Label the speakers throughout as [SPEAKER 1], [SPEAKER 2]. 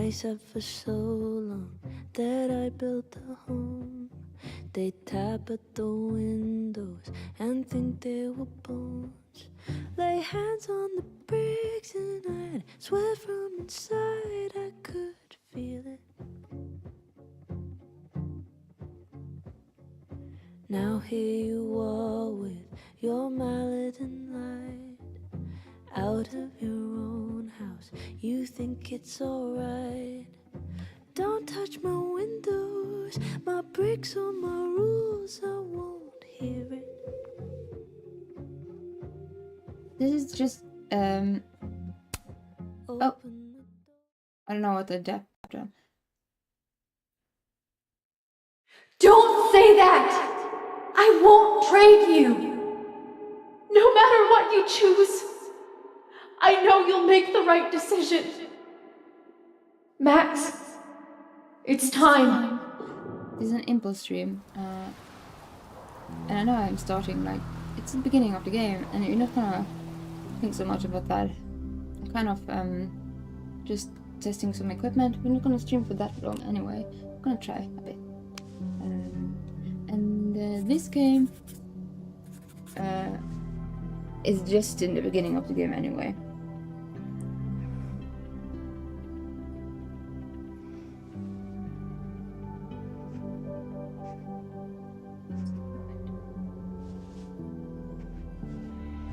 [SPEAKER 1] I said for so long that I built a home. They tap at the windows and think they were bones. Lay hands on the bricks and I'd swear from inside I could feel it. Now here you are with your mallet and light. Out of your own house, you think it's alright. Don't touch my windows, my bricks or my rules, I won't hear it.
[SPEAKER 2] This is just oh, I don't know what I did.
[SPEAKER 3] Don't say that! I won't trade you! No matter what you choose, I know you'll make the right decision. Max, it's time.
[SPEAKER 2] This is an impulse stream, and I know I'm starting, like, it's the beginning of the game, and you're not gonna think so much about that. I'm kind of just testing some equipment. We're not gonna stream for that long anyway. I'm gonna try a bit. This game is just in the beginning of the game anyway.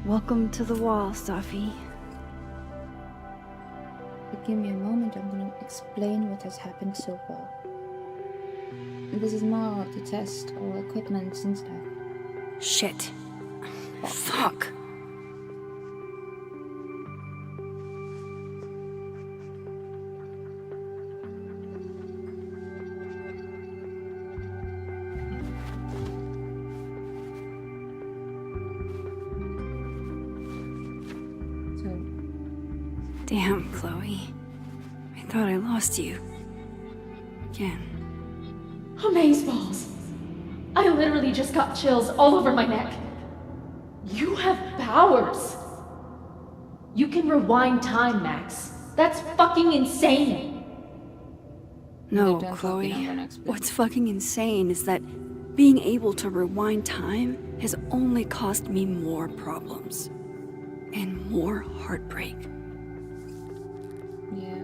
[SPEAKER 1] Welcome to the wall, Safi.
[SPEAKER 2] Give me a moment, I'm gonna explain what has happened so far. This is more to test our equipment since then.
[SPEAKER 1] Shit. Fuck. Damn, Chloe. I thought I lost you. Again.
[SPEAKER 3] Amazeballs. I literally just got chills all over my neck. You have powers. You can rewind time, Max. That's fucking insane.
[SPEAKER 1] No, Chloe. What's fucking insane is that being able to rewind time has only caused me more problems. And more heartbreak.
[SPEAKER 2] Yeah.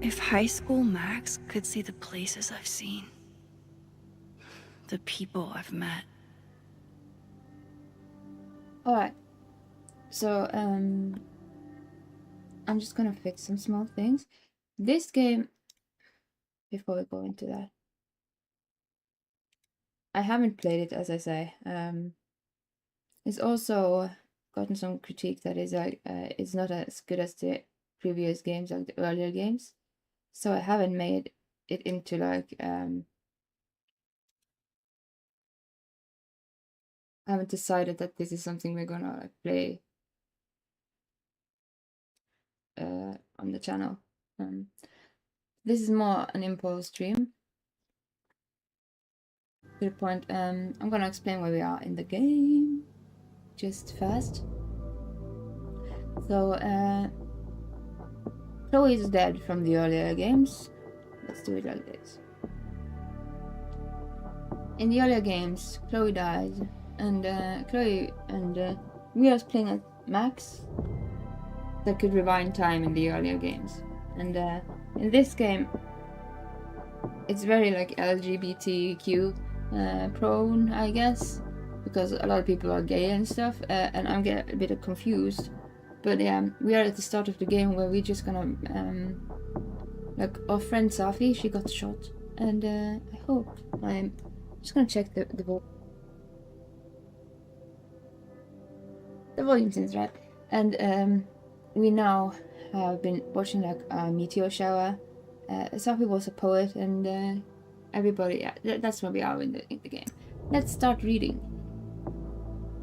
[SPEAKER 1] If high school Max could see the places I've seen, the people I've met.
[SPEAKER 2] Alright. So, I'm just gonna fix some small things. This game, before we go into that, I haven't played it, as I say. It's also gotten some critique that is like it's not as good as the previous games, like the earlier games. So I haven't made it into like I haven't decided that this is something we're gonna like play on the channel. This is more an impulse stream. To the point, I'm gonna explain where we are in the game, just fast. So, Chloe is dead from the earlier games. Let's do it like this. In the earlier games, Chloe died, and we are playing as Max that could rewind time in the earlier games. And in this game, it's very like LGBTQ prone, I guess, because a lot of people are gay and stuff, and I'm getting a bit confused. But yeah, we are at the start of the game where we're just gonna like our friend Safi, she got shot, and I hope I'm just gonna check the volume seems right, and we now have been watching like a meteor shower. Safi was a poet, and everybody, yeah, that's where we are in the game. Let's start reading.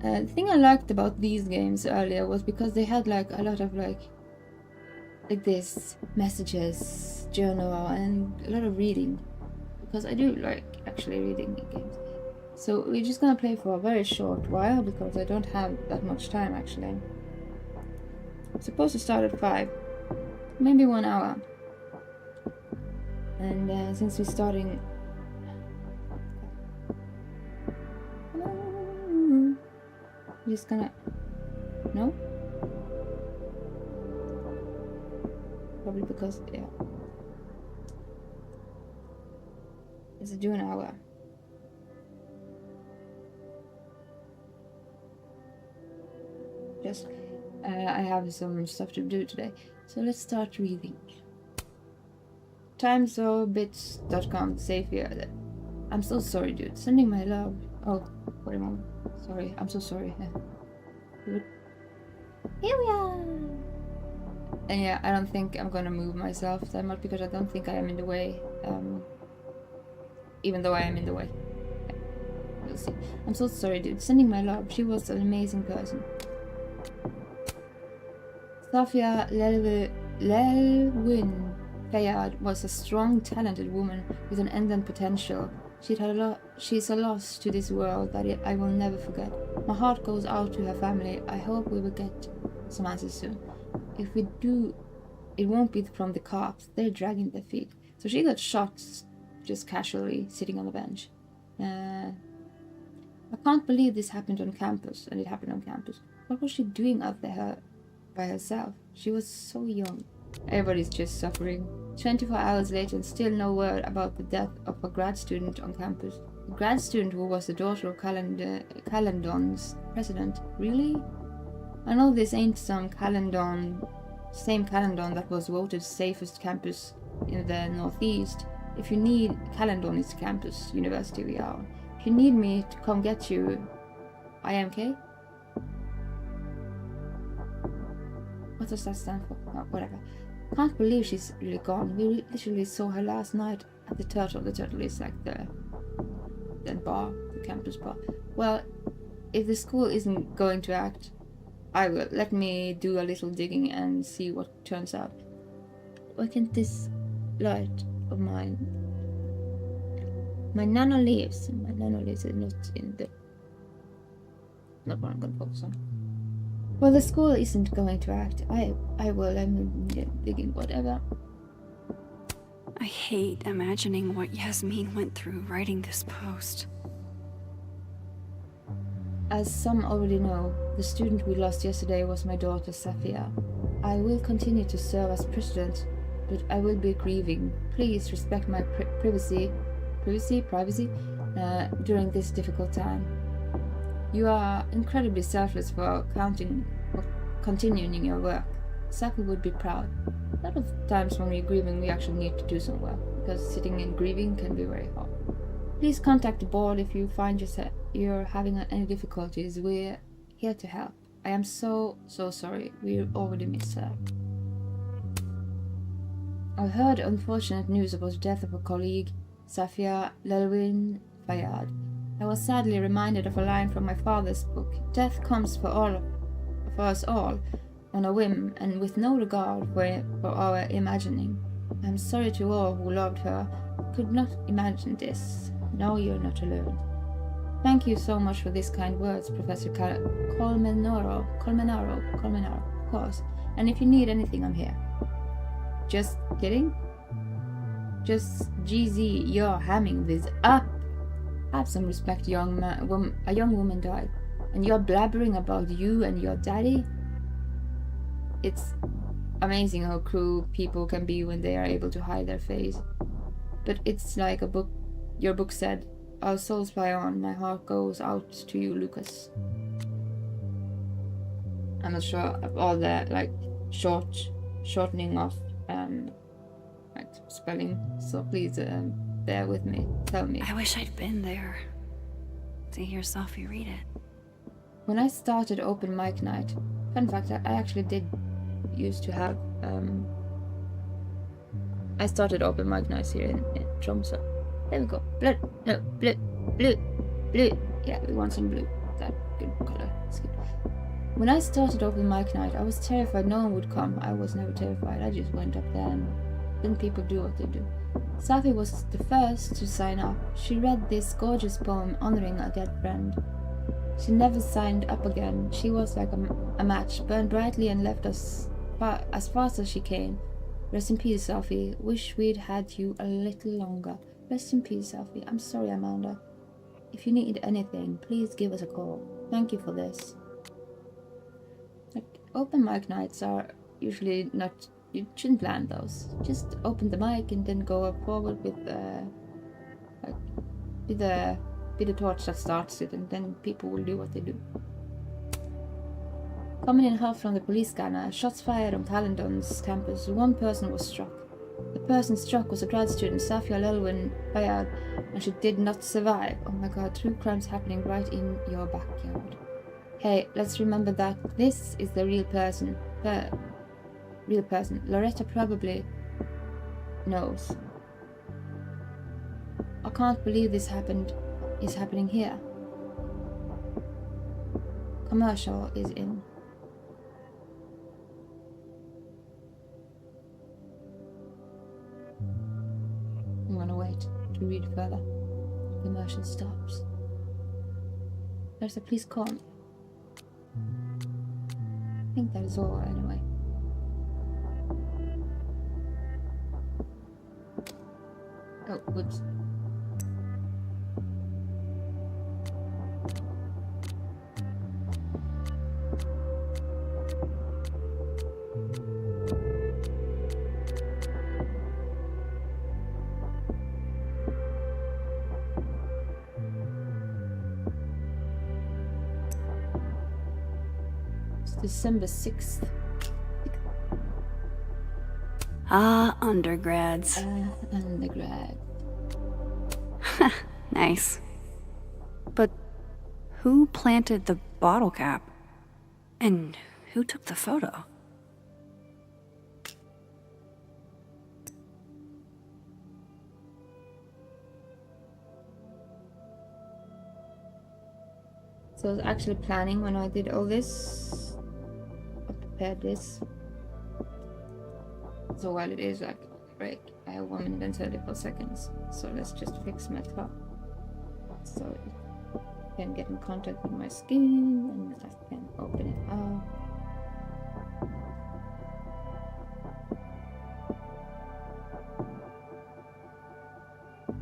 [SPEAKER 2] The thing I liked about these games earlier was because they had like a lot of like this messages, journal, and a lot of reading, because I do like actually reading in games. So we're just gonna play for a very short while because I don't have that much time actually. supposed to start at 5. Maybe 1 hour. And since we're starting... I'm just gonna... No? Probably because, yeah. Let's do an hour. Just, I have some stuff to do today. So let's start reading. Timesobits.com, safe here. I'm so sorry, dude. Sending my love. Oh, wait a moment. Sorry, I'm so sorry. Here we are. And yeah, I don't think I'm gonna move myself that much because I don't think I am in the way. Even though I am in the way. We'll see. I'm so sorry, dude. Sending my love. She was an amazing person. Safia Lelwyn Fayad was a strong, talented woman with an endless potential. She's a loss to this world that I will never forget. My heart goes out to her family. I hope we will get some answers soon. If we do, it won't be from the cops. They're dragging their feet. So she got shot just casually sitting on the bench. I can't believe this happened on campus, and it happened on campus. What was she doing out there by herself? She was so young. Everybody's just suffering. 24 hours later and still no word about the death of a grad student on campus. A grad student who was the daughter of Caledon's president. Really? I know this ain't same Caledon that was voted safest campus in the Northeast. If you need, Caledon is the campus university we are. If you need me to come get you, IMK? What does that stand for? Oh, whatever. Can't believe she's really gone. We literally saw her last night at the Turtle. The Turtle is like the bar, the campus bar. Well, if the school isn't going to act, I will. Let me do a little digging and see what turns out. Why can't this light of mine... My nano leaves are not in the... Not what I'm gonna focus on. Well, the school isn't going to act. I will. I'm digging whatever.
[SPEAKER 1] I hate imagining what Yasmin went through writing this post.
[SPEAKER 2] As some already know, the student we lost yesterday was my daughter, Safia. I will continue to serve as president, but I will be grieving. Please respect my privacy during this difficult time. You are incredibly selfless for continuing your work. Safia would be proud. A lot of times when we're grieving, we actually need to do some work, because sitting and grieving can be very hard. Please contact the board if you find you're having any difficulties. We're here to help. I am so sorry. We already miss her. I heard unfortunate news about the death of a colleague, Safia Lelwyn Fayad. I was sadly reminded of a line from my father's book. Death comes for us all, on a whim and with no regard for our imagining. I'm sorry to all who loved her, could not imagine this. No, you're not alone. Thank you so much for these kind words, Professor Colmenaro, of course. And if you need anything, I'm here. Just kidding? Just GZ, you're hamming this up. Have some respect, a young woman died. And you're blabbering about you and your daddy? It's amazing how cruel people can be when they are able to hide their face. But it's like your book said, our souls fly on, my heart goes out to you, Lucas. I'm not sure of all the shortening of spelling, so please bear with me. Tell me.
[SPEAKER 1] I wish I'd been there to hear Sophie read it.
[SPEAKER 2] When I started open mic night, fun fact, I actually did used to have I started open mic nights here in Tromsø. There we go. Blue. Yeah, we want some blue. That good color. It's good. When I started open mic night, I was terrified no one would come. I was never terrified. I just went up there and then people do what they do. Safi was the first to sign up. She read this gorgeous poem honoring a dead friend. She never signed up again. She was like a match, burned brightly and left us as fast as she came. Rest in peace, Sophie. Wish we'd had you a little longer. Rest in peace, Sophie. I'm sorry, Amanda. If you need anything, please give us a call. Thank you for this. Like, open mic nights are usually not... You shouldn't plan those. Just open the mic and then go forward with be the torch that starts it, and then people will do what they do. Coming in hot from the police scanner, shots fired on Caledon's campus. One person was struck. The person struck was a grad student, Safia Lelwyn Bayard, and she did not survive. Oh my god, true crimes happening right in your backyard. Hey, let's remember that this is the real person. Real person. Loretta probably knows. I can't believe this is happening here. Commercial is in. I'm gonna wait to read further. Commercial stops. There's a police call. I think that is all anyway. Oh, whoops. It's December 6th.
[SPEAKER 1] Ah, undergrads.
[SPEAKER 2] Undergrad.
[SPEAKER 1] Nice. But who planted the bottle cap? And who took the photo?
[SPEAKER 2] So I was actually planning when I did all this. I prepared this. So while it is like a break, I have 1 minute and 34 seconds. So let's just fix my clock. So I can get in contact with my skin and I can open it up.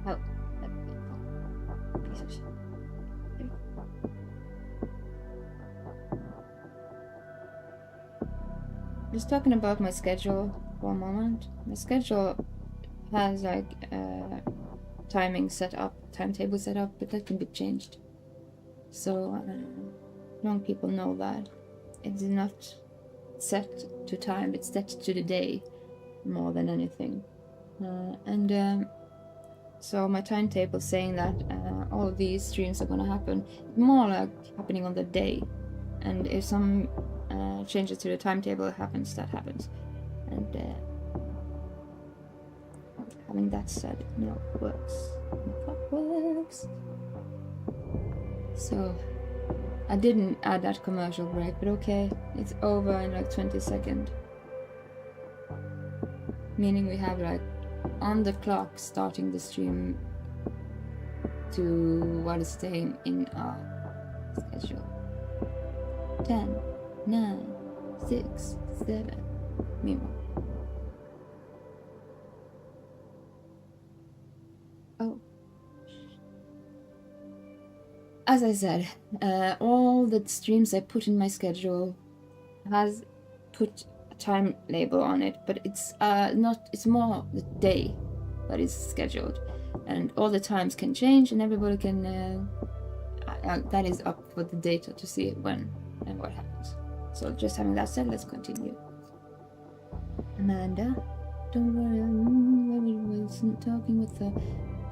[SPEAKER 2] Oh, that piece of shit. Just talking about my schedule for a moment. My schedule has like timing set up, timetable set up, but that can be changed. So young people know that it's not set to time; it's set to the day more than anything. So my timetable saying that all of these streams are gonna happen more like happening on the day, and if some changes to the timetable happens, that happens. And having that said, no, it works. It works. So I didn't add that commercial break, but okay, it's over in like 20 seconds. Meaning we have like on the clock starting the stream to what is staying in our schedule. 10, 9, 6, 7. Meanwhile. Oh. As I said, all the streams I put in my schedule has put a time label on it, but it's not. It's more the day that is scheduled, and all the times can change, and everybody can. That is up for the data to see when and what happens. So just having that said, let's continue. Amanda, don't worry, I'm very Wilson talking with her.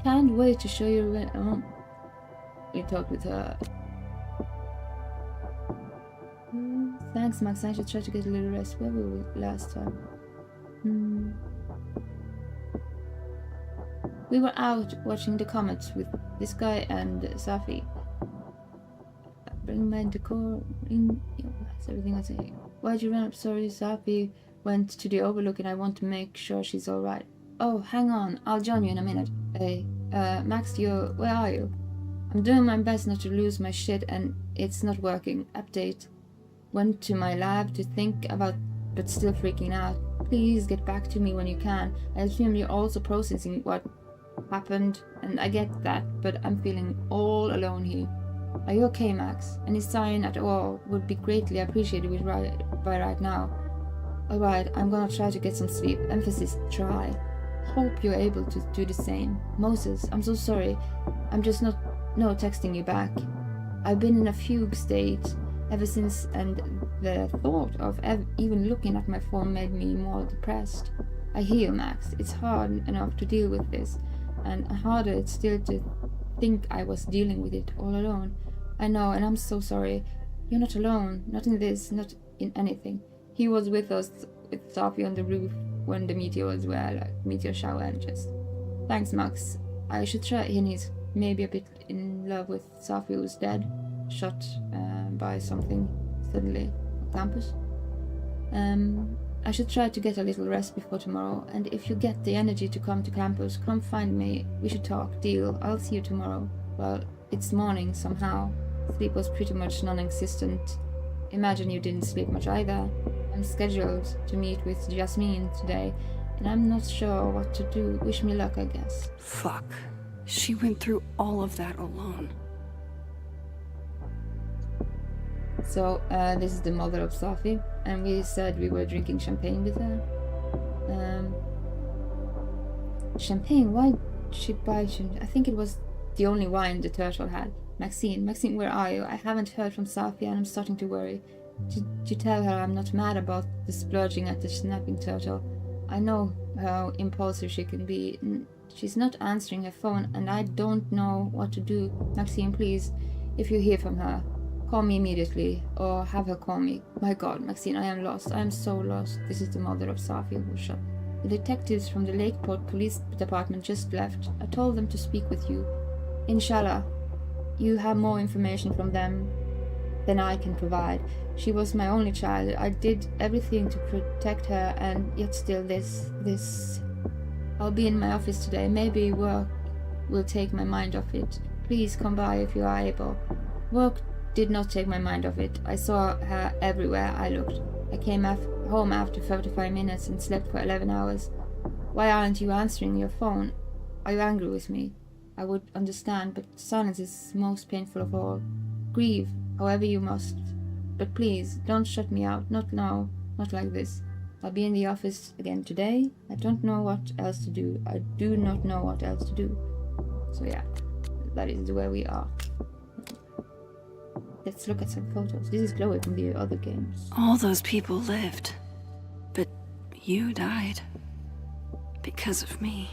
[SPEAKER 2] Can't wait to show you when. We talked with her. Thanks, Max. I should try to get a little rest. Where were we last time? We were out watching the comets with this guy and Safi. Bring my decor in. That's everything I say. Why'd you run up? Sorry, Safi went to the overlook and I want to make sure she's alright. Oh, hang on. I'll join you in a minute. Hey, Max, where are you? I'm doing my best not to lose my shit and it's not working. Update. Went to my lab to think about but still freaking out. Please get back to me when you can. I assume you're also processing what happened, and I get that, but I'm feeling all alone here. Are you okay, Max? Any sign at all would be greatly appreciated right now. Alright, I'm gonna try to get some sleep. Emphasis, try. Hope you're able to do the same. Moses, I'm so sorry. I'm just not texting you back. I've been in a fugue state ever since, and the thought of even looking at my phone made me more depressed. I hear you, Max. It's hard enough to deal with this, and harder it's still to think I was dealing with it all alone. I know, and I'm so sorry. You're not alone. Not in this, not in anything. He was with us, with Sophie on the roof when the meteors were meteor shower and just... Thanks, Max. I should try. He's maybe a bit in love with Sophie, who's dead, shot by something suddenly on campus. I should try to get a little rest before tomorrow, and if you get the energy to come to campus, come find me. We should talk. Deal? I'll see you tomorrow. Well, it's morning somehow. Sleep was pretty much non-existent. Imagine you didn't sleep much either. I'm scheduled to meet with Jasmine today, and I'm not sure what to do. Wish me luck, I guess.
[SPEAKER 4] Fuck. She went through all of that alone.
[SPEAKER 2] So, this is the mother of Sophie, and we said we were drinking champagne with her. Champagne? Why did she buy champagne? I think it was the only wine the turtle had. Maxine, where are you? I haven't heard from Sophie, and I'm starting to worry. Did you tell her I'm not mad about the splurging at the snapping turtle? I know how impulsive she can be. She's not answering her phone, and I don't know what to do. Maxine, please, if you hear from her, call me immediately, or have her call me. My God, Maxine, I am lost. I am so lost. This is the mother of Sophie who shot. The detectives from the Lakeport Police Department just left. I told them to speak with you. Inshallah, you have more information from them than I can provide. She was my only child. I did everything to protect her, and yet still this. I'll be in my office today. Maybe work will take my mind off it. Please come by if you are able. Work did not take my mind off it. I saw her everywhere I looked. I came home after 45 minutes and slept for 11 hours. Why aren't you answering your phone? Are you angry with me? I would understand, but silence is most painful of all. Grieve, however you must. But please, don't shut me out. Not now. Not like this. I'll be in the office again today. I don't know what else to do. I do not know what else to do. So yeah, that is where we are. Let's look at some photos. This is Chloe from the other games.
[SPEAKER 4] All those people lived, but you died because of me.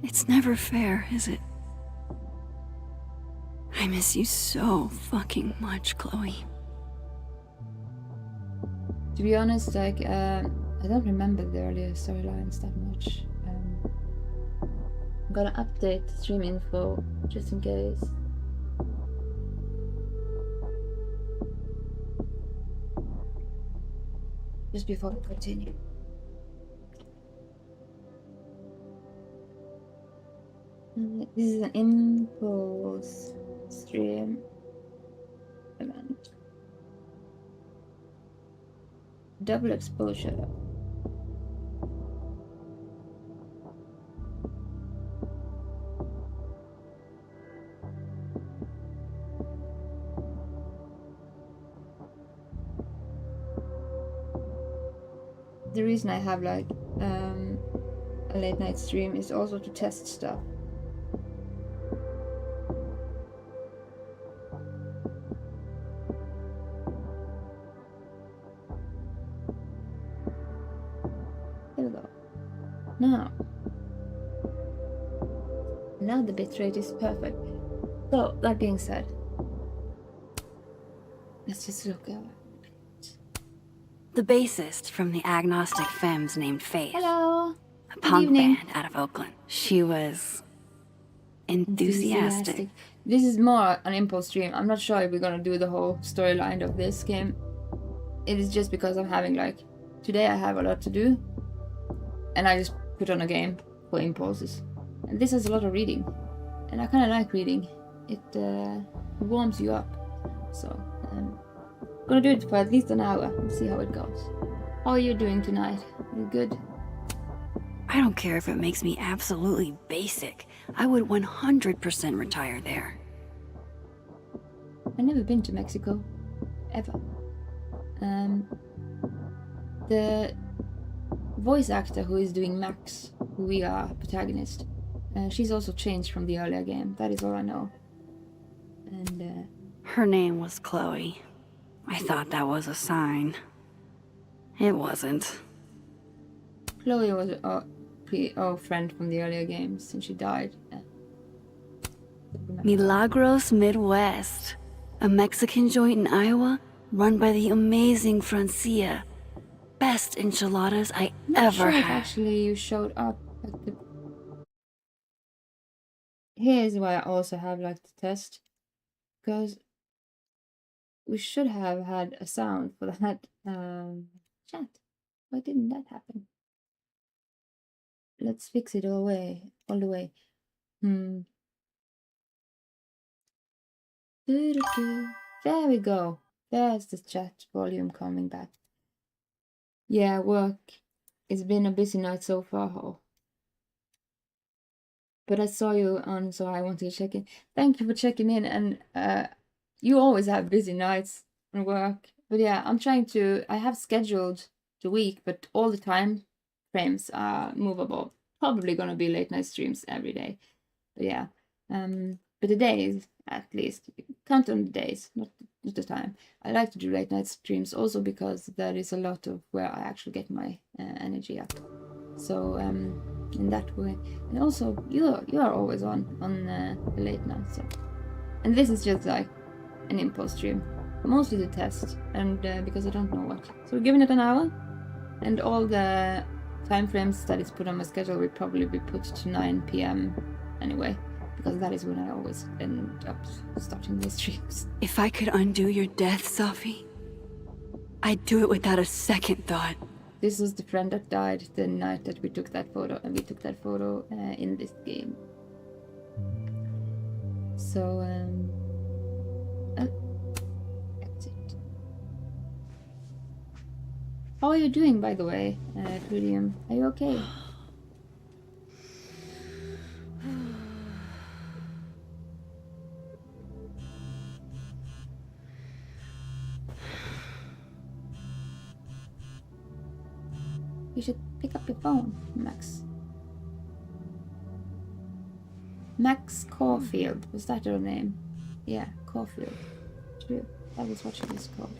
[SPEAKER 4] It's never fair, is it? I miss you so fucking much, Chloe.
[SPEAKER 2] To be honest, I don't remember the earlier storylines that much. I'm gonna update the stream info just in case. Just before we continue. This is an impulse stream event. Double exposure. The reason I have a late night stream is also to test stuff. There we go. Now the bitrate is perfect. So, that being said, let's just look at
[SPEAKER 4] The bassist from the agnostic femmes named Faith.
[SPEAKER 2] Hello.
[SPEAKER 4] A punk band out of Oakland. She was enthusiastic.
[SPEAKER 2] This is more an impulse stream. I'm not sure if we're gonna do the whole storyline of this game. It is just because I'm having today I have a lot to do, and I just put on a game for impulses. And this has a lot of reading, and I kind of like reading. It warms you up. So Gonna do it for at least an hour and see how it goes. How are you doing tonight? You good?
[SPEAKER 4] I don't care if it makes me absolutely basic. I would 100% retire there.
[SPEAKER 2] I've never been to Mexico. Ever. The voice actor who is doing Max, who we are protagonist, she's also changed from the earlier game. That is all I know. And
[SPEAKER 4] Her name was Chloe. I thought that was a sign. It wasn't.
[SPEAKER 2] Chloe was our friend from the earlier games, and she died.
[SPEAKER 4] Milagros Midwest. A Mexican joint in Iowa run by the amazing Francia. Best enchiladas I
[SPEAKER 2] Not
[SPEAKER 4] ever
[SPEAKER 2] sure if
[SPEAKER 4] had.
[SPEAKER 2] actually you showed up at the... Here's why I also have like the test, because we should have had a sound for that chat. Why didn't that happen? Let's fix it all the way. There we go. There's the chat volume coming back. Yeah, work. It's been a busy night so far. But I saw you on, so I wanted to check in. Thank you for checking in. And you always have busy nights and work. But yeah, I have scheduled the week, but all the time frames are movable. Probably gonna be late night streams every day. But yeah, but the days, at least, count on the days, not the time. I like to do late night streams also because that is a lot of where I actually get my energy up. So in that way, and also you are always on the late night. So, and this is just like an impulse stream, mostly the test, and because I don't know what. So we're giving it an hour, and all the time frames that is put on my schedule will probably be put to 9 p.m. anyway, because that is when I always end up starting these streams.
[SPEAKER 4] If I could undo your death, Sophie, I'd do it without a second thought.
[SPEAKER 2] This was the friend that died the night that we took that photo, and we took that photo in this game. So, that's it. How are you doing, by the way, William? Are you okay? You should pick up your phone, Max. Max Caulfield, was that her name? Yeah, Caulfield. True, I was watching this called.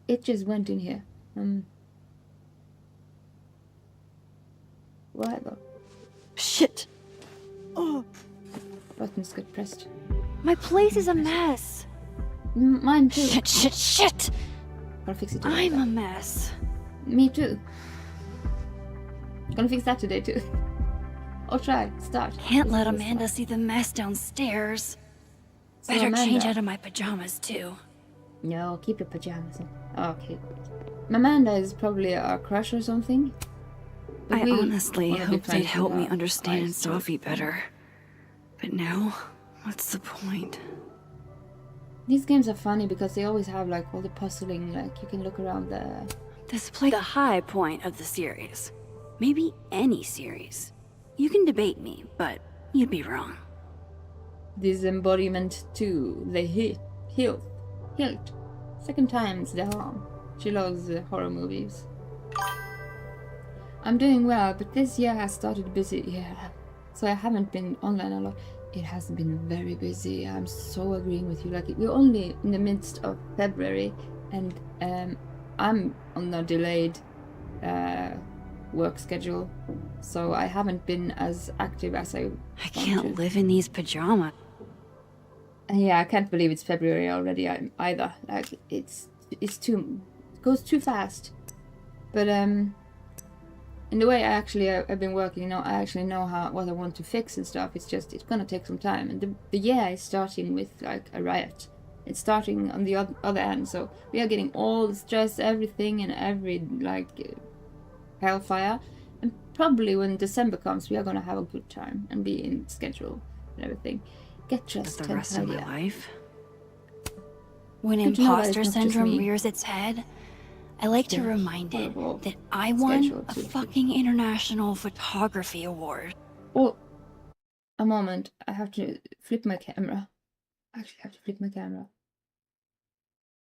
[SPEAKER 2] It just went in here. Whatever.
[SPEAKER 4] Shit! Oh,
[SPEAKER 2] Buttons got pressed.
[SPEAKER 4] my place is a mess.
[SPEAKER 2] Mine too.
[SPEAKER 4] Shit!
[SPEAKER 2] Gotta fix it.
[SPEAKER 4] I'm a mess.
[SPEAKER 2] Me too. Gonna fix that today too. I'll try. Start.
[SPEAKER 4] Can't let Amanda see the mess downstairs.
[SPEAKER 2] So
[SPEAKER 4] Better change
[SPEAKER 2] Amanda.
[SPEAKER 4] out of my pajamas too.
[SPEAKER 2] No, keep your pajamas on. Okay. Amanda is probably our crush or something. But
[SPEAKER 4] I
[SPEAKER 2] we
[SPEAKER 4] honestly
[SPEAKER 2] wanna be
[SPEAKER 4] hope they'd
[SPEAKER 2] friends
[SPEAKER 4] help
[SPEAKER 2] with
[SPEAKER 4] me
[SPEAKER 2] our
[SPEAKER 4] understand
[SPEAKER 2] eyes, so-
[SPEAKER 4] Sophie better. But now, what's the point?
[SPEAKER 2] These games are funny because they always have like all the puzzling, like you can look around the...
[SPEAKER 4] This place the high point of the series. Maybe any series. You can debate me, but you'd be wrong.
[SPEAKER 2] This embodiment too. They hilt. Second time's the harm. She loves horror movies. I'm doing well, but this year has started busy. Yeah, so I haven't been online a lot. It hasn't been very busy. I'm so agreeing with you. Like we're only in the midst of February, and I'm on a delayed work schedule, so I haven't been as active as I
[SPEAKER 4] can't
[SPEAKER 2] want to.
[SPEAKER 4] live in these pajamas.
[SPEAKER 2] Yeah, I can't believe it's February already either. Like it goes too fast. But in the way I've been working, you know, I actually know what I want to fix and stuff. It's gonna take some time, and the year is starting with like a riot. it's starting on the other end. So we are getting all the stress, everything, and every hellfire. And probably when December comes, we are gonna have a good time and be in schedule and everything. Get dressed,
[SPEAKER 4] But the rest of my
[SPEAKER 2] idea.
[SPEAKER 4] life? When
[SPEAKER 2] Good to know that it's
[SPEAKER 4] imposter
[SPEAKER 2] not just
[SPEAKER 4] syndrome
[SPEAKER 2] me.
[SPEAKER 4] rears its head, I like to
[SPEAKER 2] Yeah,
[SPEAKER 4] remind it
[SPEAKER 2] horrible
[SPEAKER 4] that I won
[SPEAKER 2] schedule
[SPEAKER 4] a
[SPEAKER 2] too.
[SPEAKER 4] fucking international photography award.
[SPEAKER 2] Oh, a moment. I have to flip my camera. I actually have to flip my camera.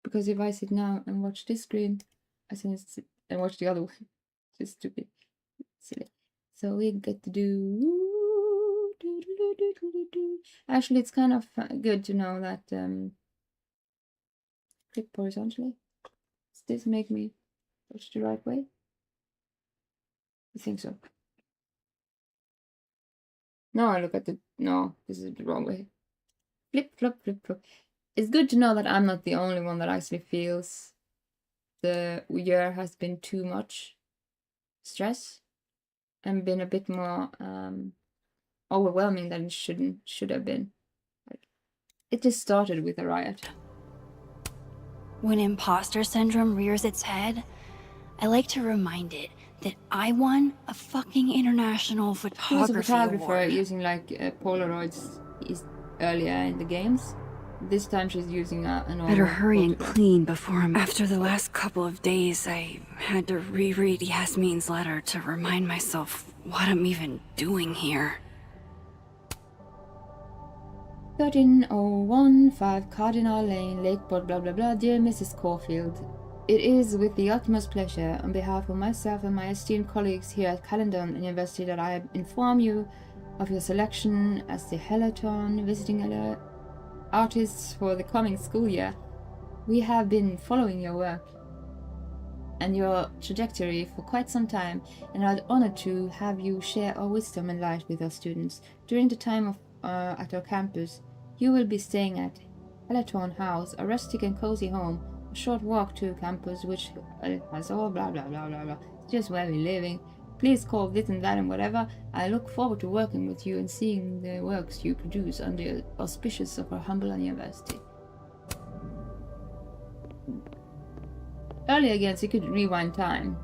[SPEAKER 2] Because if I sit now and watch this screen, I can sit and watch the other one. Just stupid. Silly. So we get to do. Actually, it's kind of good to know that click horizontally. Does this make me watch the right way? I think so. No, I look at the. No, this is the wrong way. Flip, flop, flip, flop. It's good to know that I'm not the only one that actually feels the year has been too much stress and been a bit more overwhelming than it should have been. It just started with a riot.
[SPEAKER 4] When imposter syndrome rears its head, I like to remind it that I won a fucking international
[SPEAKER 2] She was a
[SPEAKER 4] photography
[SPEAKER 2] photographer
[SPEAKER 4] award.
[SPEAKER 2] using Polaroids earlier in the games. This time she's using a normal
[SPEAKER 4] Better hurry and
[SPEAKER 2] photograph.
[SPEAKER 4] clean before I'm... After the last couple of days, I had to reread Yasmin's letter to remind myself what I'm even doing here.
[SPEAKER 2] 13015 Cardinal Lane, Lakeport, blah blah blah. Dear Mrs. Caulfield, it is with the utmost pleasure, on behalf of myself and my esteemed colleagues here at Caledon University, that I inform you of your selection as the Hellaton visiting artists for the coming school year. We have been following your work and your trajectory for quite some time, and are honored to have you share our wisdom and light with our students. During the time of at our campus, you will be staying at Hellaton House, a rustic and cozy home, a short walk to campus, which has all blah blah blah blah blah. It's just where we're living. Please call this and that and whatever. I look forward to working with you and seeing the works you produce under the auspices of our humble university. Earlier again, you could rewind time.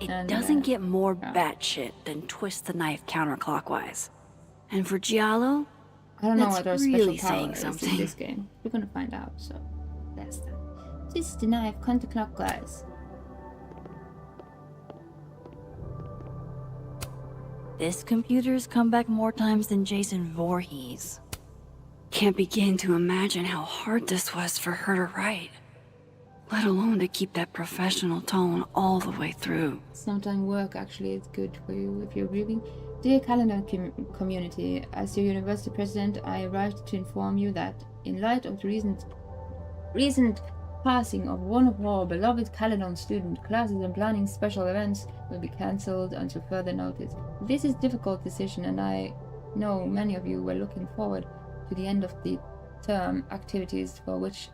[SPEAKER 4] It
[SPEAKER 2] And,
[SPEAKER 4] doesn't get more
[SPEAKER 2] yeah.
[SPEAKER 4] batshit than twist the knife counterclockwise. And for Giallo,
[SPEAKER 2] I don't know
[SPEAKER 4] that's
[SPEAKER 2] what our
[SPEAKER 4] really
[SPEAKER 2] special power
[SPEAKER 4] saying
[SPEAKER 2] is
[SPEAKER 4] something.
[SPEAKER 2] in this game. We're gonna find out, so that's that. Twist the knife counterclockwise.
[SPEAKER 4] This computer's come back more times than Jason Voorhees. Can't begin to imagine how hard this was for her to write, let alone to keep that professional tone all the way through.
[SPEAKER 2] Sometimes work actually is good for you if you're grieving. Dear Calendar community, as your university president, I write to inform you that, in light of the recent passing of one of our beloved Caledon students, classes and planning special events will be cancelled until further notice. This is a difficult decision, and I know many of you were looking forward to the end of the term activities for which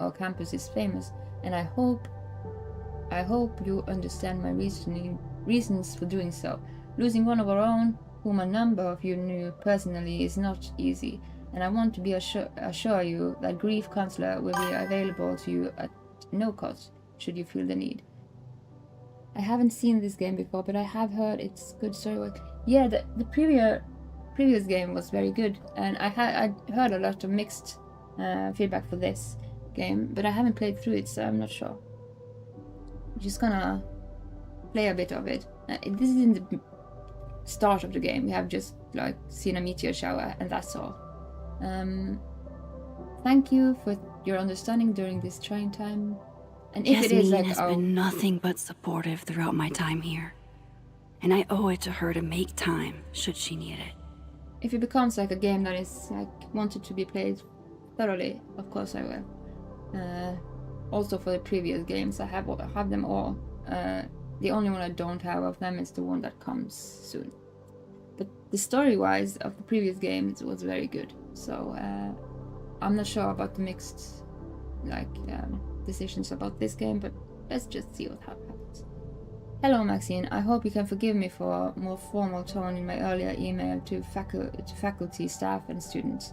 [SPEAKER 2] our campus is famous, and I hope you understand my reasons for doing so. Losing one of our own, whom a number of you knew personally, is not easy, and I want to be assure you that grief counselor will be available to you at no cost, should you feel the need. I haven't seen this game before, but I have heard it's good story. Yeah, the previous game was very good, and I heard a lot of mixed feedback for this game, but I haven't played through it, so I'm not sure. I'm just gonna play a bit of it. This is in the start of the game. We have just like seen a meteor shower, and that's all. Thank you for your understanding during this trying time. And if it is
[SPEAKER 4] Yasmin
[SPEAKER 2] like
[SPEAKER 4] has been nothing but supportive throughout my time here, and I owe it to her to make time should she need it.
[SPEAKER 2] if it becomes like a game that is like wanted to be played thoroughly, of course I will. Also for the previous games, I have them all. The only one I don't have of them is the one that comes soon. But the story-wise of the previous games was very good. So I'm not sure about the mixed decisions about this game, but let's just see what happens. Hello Maxine, I hope you can forgive me for a more formal tone in my earlier email to faculty, staff and students.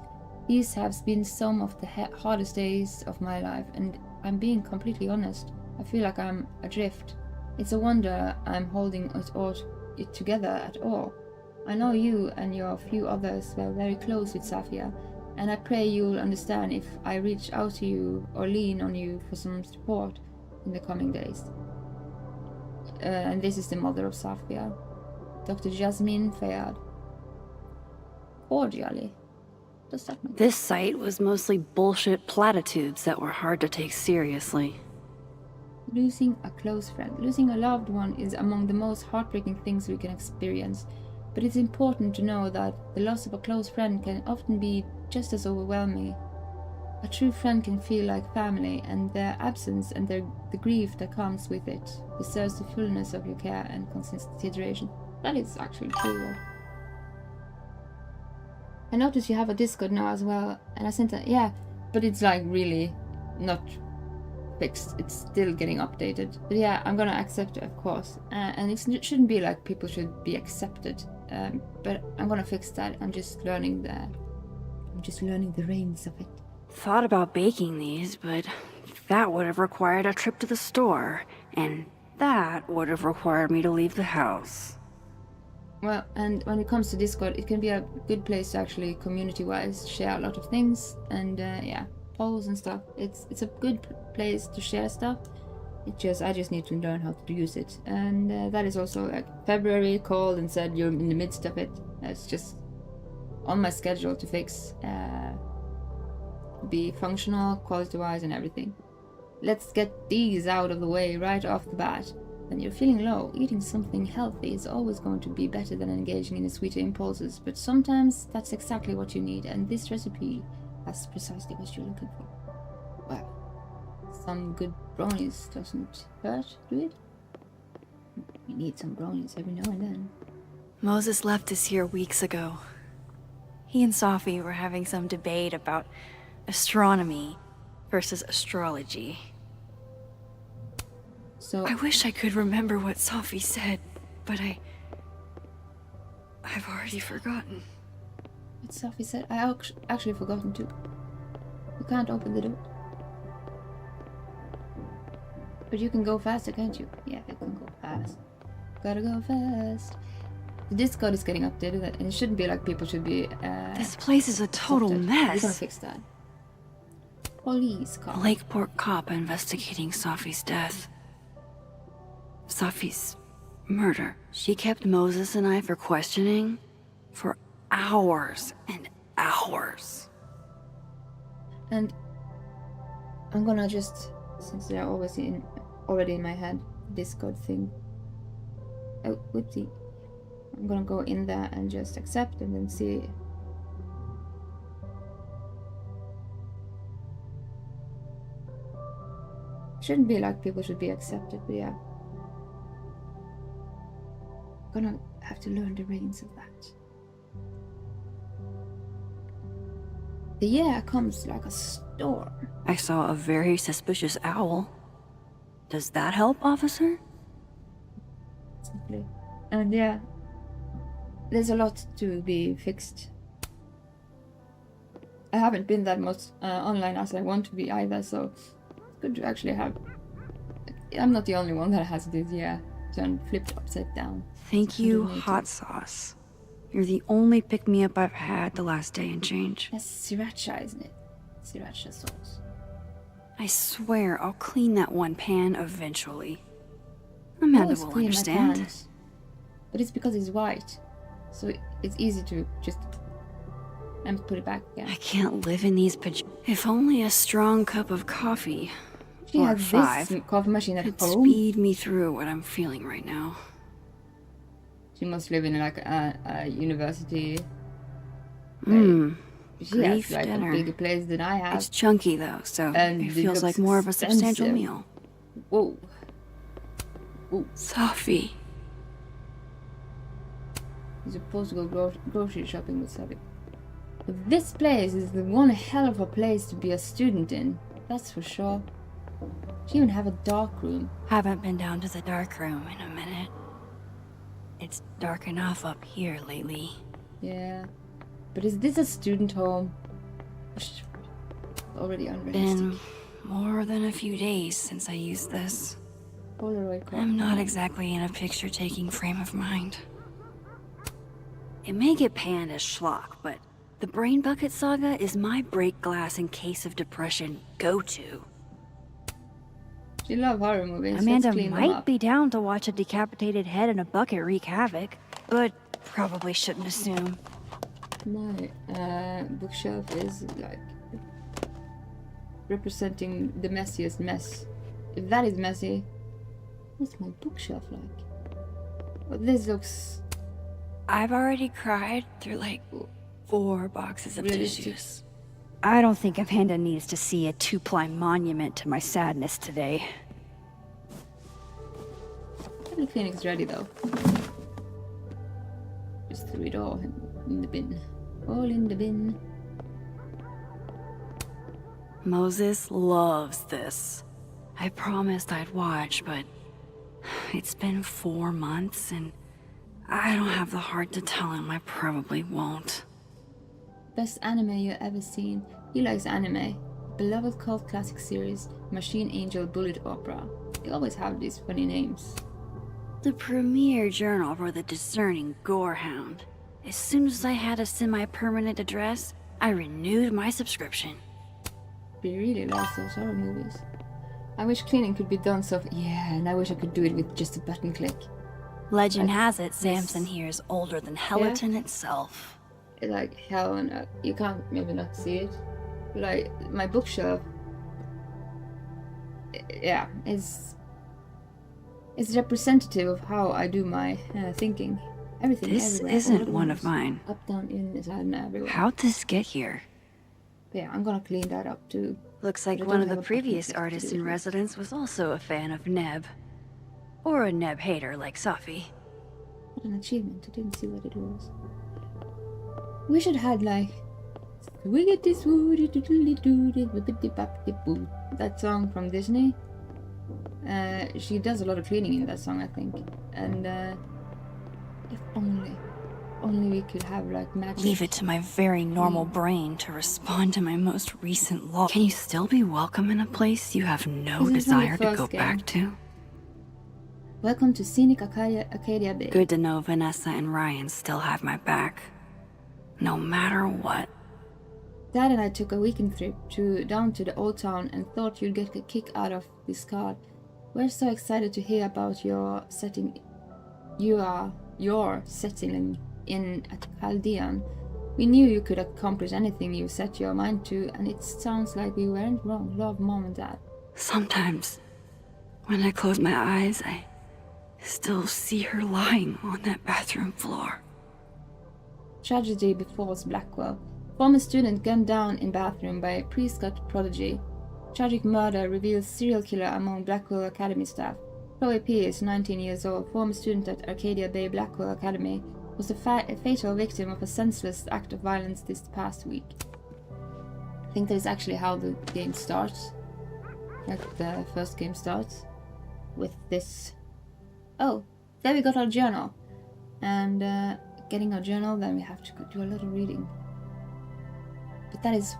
[SPEAKER 2] These have been some of the hardest days of my life, and I'm being completely honest. I feel like I'm adrift. It's a wonder I'm holding it together at all. I know you and your few others were very close with Safia, and I pray you'll understand if I reach out to you or lean on you for some support in the coming days. And this is the mother of Safia, Dr. Jasmine Fayad. Cordially. What does that mean?
[SPEAKER 4] This site was mostly bullshit platitudes that were hard to take seriously.
[SPEAKER 2] Losing a close friend, losing a loved one is among the most heartbreaking things we can experience. But it's important to know that the loss of a close friend can often be just as overwhelming. A true friend can feel like family, and their absence and the grief that comes with it deserves the fullness of your care and consideration. That is actually true. I noticed you have a Discord now as well, and I sent that. Yeah, but it's like really not fixed. It's still getting updated. But yeah, I'm gonna accept it, of course. And it shouldn't be like people should be accepted. But I'm gonna fix that. I'm just learning the reins of it.
[SPEAKER 4] Thought about baking these, but that would have required a trip to the store, and that would have required me to leave the house.
[SPEAKER 2] Well, and when it comes to Discord, it can be a good place to actually community-wise share a lot of things, and yeah, polls and stuff. It's a good place to share stuff. I just need to learn how to use it, and that is also like February called and said you're in the midst of it. It's just on my schedule to fix, be functional, quality-wise, and everything. Let's get these out of the way right off the bat. When you're feeling low, eating something healthy is always going to be better than engaging in the sweeter impulses, but sometimes that's exactly what you need, and this recipe has precisely what you're looking for. Well, some good brownies doesn't hurt, do it? We need some brownies every now and then.
[SPEAKER 4] Moses left us here weeks ago. He and Sophie were having some debate about astronomy versus astrology.
[SPEAKER 2] So
[SPEAKER 4] I wish I could remember what Sophie said, but I've already forgotten.
[SPEAKER 2] what Sophie said, I actually forgotten too. You can't open the door. But you can go faster, can't you? Yeah, you can go fast. Gotta go fast. The Discord is getting updated, and it shouldn't be like people should be.
[SPEAKER 4] This place is a total
[SPEAKER 2] accepted. We're gonna
[SPEAKER 4] mess.
[SPEAKER 2] fix that. Police
[SPEAKER 4] A
[SPEAKER 2] car.
[SPEAKER 4] Lakeport cop investigating Sophie's death. Sophie's murder. She kept Moses and I for questioning for hours and hours.
[SPEAKER 2] And I'm gonna just, since they're already in my head, Discord thing. Oh, whoopsie. I'm gonna go in there and just accept and then see. Shouldn't be like people should be accepted, but yeah. Gonna have to learn the reins of that. The year comes like a storm.
[SPEAKER 4] I saw a very suspicious owl. Does that help, officer?
[SPEAKER 2] Simply. And yeah, there's a lot to be fixed. I haven't been that much online as I want to be either, so it's good to actually have. I'm not the only one that has this year turned flipped upside down.
[SPEAKER 4] Thank you,
[SPEAKER 2] 180.
[SPEAKER 4] hot sauce. You're the only pick-me-up I've had the last day and change.
[SPEAKER 2] That's sriracha, isn't it? Sriracha sauce.
[SPEAKER 4] I swear I'll clean that one pan eventually. Amanda
[SPEAKER 2] Always
[SPEAKER 4] will
[SPEAKER 2] clean my
[SPEAKER 4] understand.
[SPEAKER 2] pans. But it's because it's white, so it's easy to just and put it back again.
[SPEAKER 4] I can't live in these pajamas. If only a strong cup of coffee,
[SPEAKER 2] She
[SPEAKER 4] or
[SPEAKER 2] has
[SPEAKER 4] 5,
[SPEAKER 2] this coffee machine at
[SPEAKER 4] could
[SPEAKER 2] home.
[SPEAKER 4] speed me through what I'm feeling right now.
[SPEAKER 2] She must live in like a university.
[SPEAKER 4] Mmm.
[SPEAKER 2] She has
[SPEAKER 4] Grief
[SPEAKER 2] like
[SPEAKER 4] dinner.
[SPEAKER 2] a bigger place than I have.
[SPEAKER 4] It's chunky though, so
[SPEAKER 2] And
[SPEAKER 4] it
[SPEAKER 2] it
[SPEAKER 4] feels like
[SPEAKER 2] looks
[SPEAKER 4] more of a substantial
[SPEAKER 2] expensive.
[SPEAKER 4] meal.
[SPEAKER 2] Whoa. Ooh.
[SPEAKER 4] Sophie.
[SPEAKER 2] You're supposed to go grocery shopping with Sabi. But this place is the one hell of a place to be a student in. That's for sure. She even have a dark room.
[SPEAKER 4] Haven't been down to the dark room in a minute. It's dark enough up here lately.
[SPEAKER 2] Yeah. But is this a student home? Already unrealistic.
[SPEAKER 4] Been more than a few days since I used this.
[SPEAKER 2] Polaroid card.
[SPEAKER 4] I'm not exactly in a picture-taking frame of mind. It may get panned as schlock, but the Brain Bucket Saga is my break glass in case of depression go-to.
[SPEAKER 2] You love horror movies. Let's
[SPEAKER 4] Amanda
[SPEAKER 2] clean them
[SPEAKER 4] might
[SPEAKER 2] up.
[SPEAKER 4] be down to watch a decapitated head in a bucket wreak havoc, but probably shouldn't assume.
[SPEAKER 2] My bookshelf is like representing the messiest mess. If that is messy, what's my bookshelf like? Well, this looks
[SPEAKER 4] I've already cried through like 4 boxes of
[SPEAKER 2] Realistic.
[SPEAKER 4] tissues. I don't think Amanda needs to see a 2-ply monument to my sadness today.
[SPEAKER 2] every clinic's ready though. Just threw it all in the bin. All in the bin.
[SPEAKER 4] Moses loves this. I promised I'd watch, but it's been 4 months and I don't have the heart to tell him I probably won't.
[SPEAKER 2] Best anime you ever seen. He likes anime. Beloved cult classic series, Machine Angel Bullet Opera. They always have these funny names.
[SPEAKER 4] The premier journal for the discerning gorehound. As soon as I had a semi-permanent address, I renewed my subscription.
[SPEAKER 2] He really likes those horror movies. I wish cleaning could be done so. Yeah, and I wish I could do it with just a button click.
[SPEAKER 4] Legend
[SPEAKER 2] I-
[SPEAKER 4] has it Samson here is older than Helleton itself.
[SPEAKER 2] Like hell on earth. You can't maybe not see it. Like my bookshelf, yeah, is representative of how I do my thinking. Everything.
[SPEAKER 4] This
[SPEAKER 2] everywhere, all
[SPEAKER 4] isn't
[SPEAKER 2] at
[SPEAKER 4] one of
[SPEAKER 2] once.
[SPEAKER 4] mine.
[SPEAKER 2] Up, down, in, inside, and everywhere.
[SPEAKER 4] How'd this get here?
[SPEAKER 2] But yeah, I'm gonna clean that up too.
[SPEAKER 4] Looks like
[SPEAKER 2] But I
[SPEAKER 4] one
[SPEAKER 2] don't
[SPEAKER 4] of the
[SPEAKER 2] have a button
[SPEAKER 4] previous
[SPEAKER 2] click to
[SPEAKER 4] artists
[SPEAKER 2] do
[SPEAKER 4] in
[SPEAKER 2] it.
[SPEAKER 4] residence was also a fan of Neb. Or a Neb hater like Safi.
[SPEAKER 2] What an achievement! I didn't see what it was. We should have like that song from Disney. She does a lot of cleaning in that song, I think. And if only we could have like magic.
[SPEAKER 4] Leave it to my very normal brain to respond to my most recent law. Can you still be welcome in a place you have no
[SPEAKER 2] Isn't this from the
[SPEAKER 4] desire to
[SPEAKER 2] first
[SPEAKER 4] go
[SPEAKER 2] game?
[SPEAKER 4] back to?
[SPEAKER 2] Welcome to scenic Arcadia Bay.
[SPEAKER 4] Good to know Vanessa and Ryan still have my back. No matter what.
[SPEAKER 2] Dad and I took a weekend trip down to the old town and thought you'd get a kick out of this card. We're so excited to hear about your setting. Your settling in at Chaldean. We knew you could accomplish anything you set your mind to, and it sounds like we weren't wrong. Love, Mom and Dad.
[SPEAKER 4] Sometimes, when I close my eyes, I still see her lying on that bathroom floor.
[SPEAKER 2] Tragedy befalls Blackwell. Former student gunned down in bathroom by a Prescott prodigy. Tragic murder reveals serial killer among Blackwell Academy staff. Chloe P. is 19 years old, former student at Arcadia Bay Blackwell Academy, was a fatal victim of a senseless act of violence this past week. I think that is actually how the game starts. Like the first game starts. With this... Oh, there we got our journal. And getting our journal, then we have to do a little reading. But that is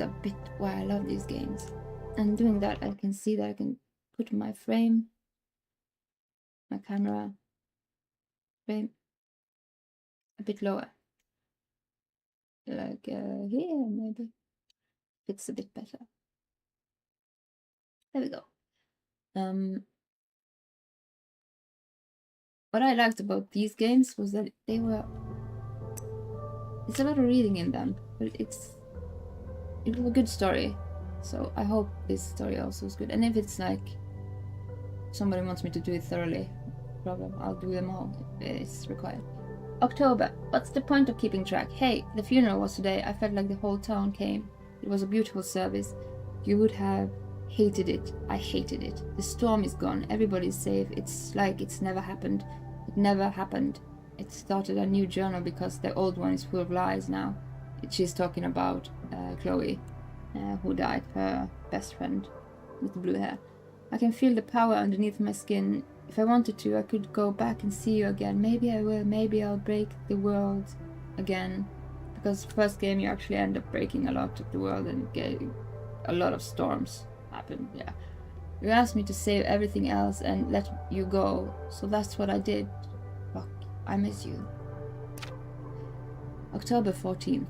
[SPEAKER 2] a bit why I love these games. And doing that, I can see that I can put my frame, my camera frame a bit lower. Like here, maybe. Fits a bit better. There we go. What I liked about these games was that they were... It's a lot of reading in them, but it was a good story. So I hope this story also is good. And if it's like somebody wants me to do it thoroughly, no problem, I'll do them all if it's required. October. What's the point of keeping track? Hey, the funeral was today. I felt like the whole town came. It was a beautiful service. You would have hated it. I hated it. The storm is gone. Everybody's safe. It's like it's never happened. It never happened. It started a new journal because the old one is full of lies now. She's talking about Chloe, who died, her best friend with the blue hair. I can feel the power underneath my skin. If I wanted to, I could go back and see you again. Maybe I will. Maybe I'll break the world again. because first game you actually end up breaking a lot of the world and getting a lot of storms happen. Yeah. You asked me to save everything else and let you go, so that's what I did. Fuck, I miss you. October 14th.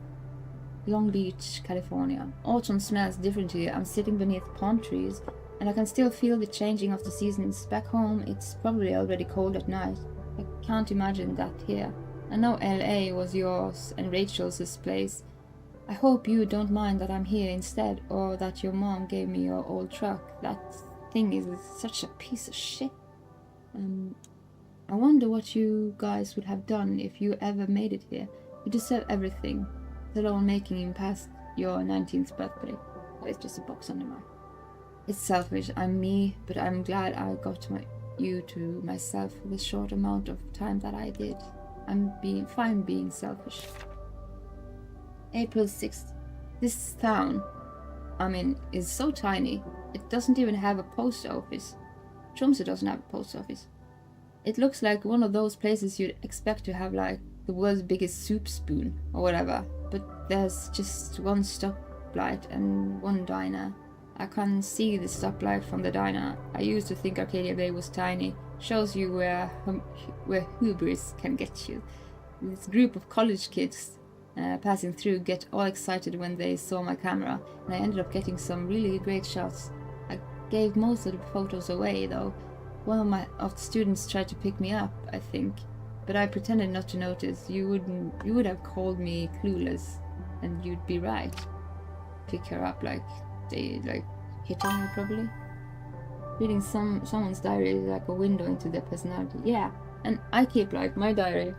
[SPEAKER 2] Long Beach, California. Autumn smells different here. I'm sitting beneath palm trees, and I can still feel the changing of the seasons. Back home, it's probably already cold at night. I can't imagine that here. I know LA was yours and Rachel's place. I hope you don't mind that I'm here instead, or that your mom gave me your old truck. That thing is such a piece of shit. I wonder what you guys would have done if you ever made it here. You deserve everything, let alone making him past your 19th birthday. It's just a box on the mark. It's selfish, I'm me, but I'm glad I got you to myself for the short amount of time that I did. I'm fine being selfish. April 6th. This town, is so tiny. It doesn't even have a post office. Tromsø doesn't have a post office. It looks like one of those places you'd expect to have like the world's biggest soup spoon or whatever, but there's just one stoplight and one diner. I can see the stoplight from the diner. I used to think Arcadia Bay was tiny. Shows you where hubris can get you. This group of college kids passing through get all excited when they saw my camera, and I ended up getting some really great shots. I gave most of the photos away though. One of the students tried to pick me up, I think, but I pretended not to notice. You would have called me clueless, and you'd be right. Pick her up like they hit on her probably. Reading someone's diary is like a window into their personality. Yeah, and I keep my diary.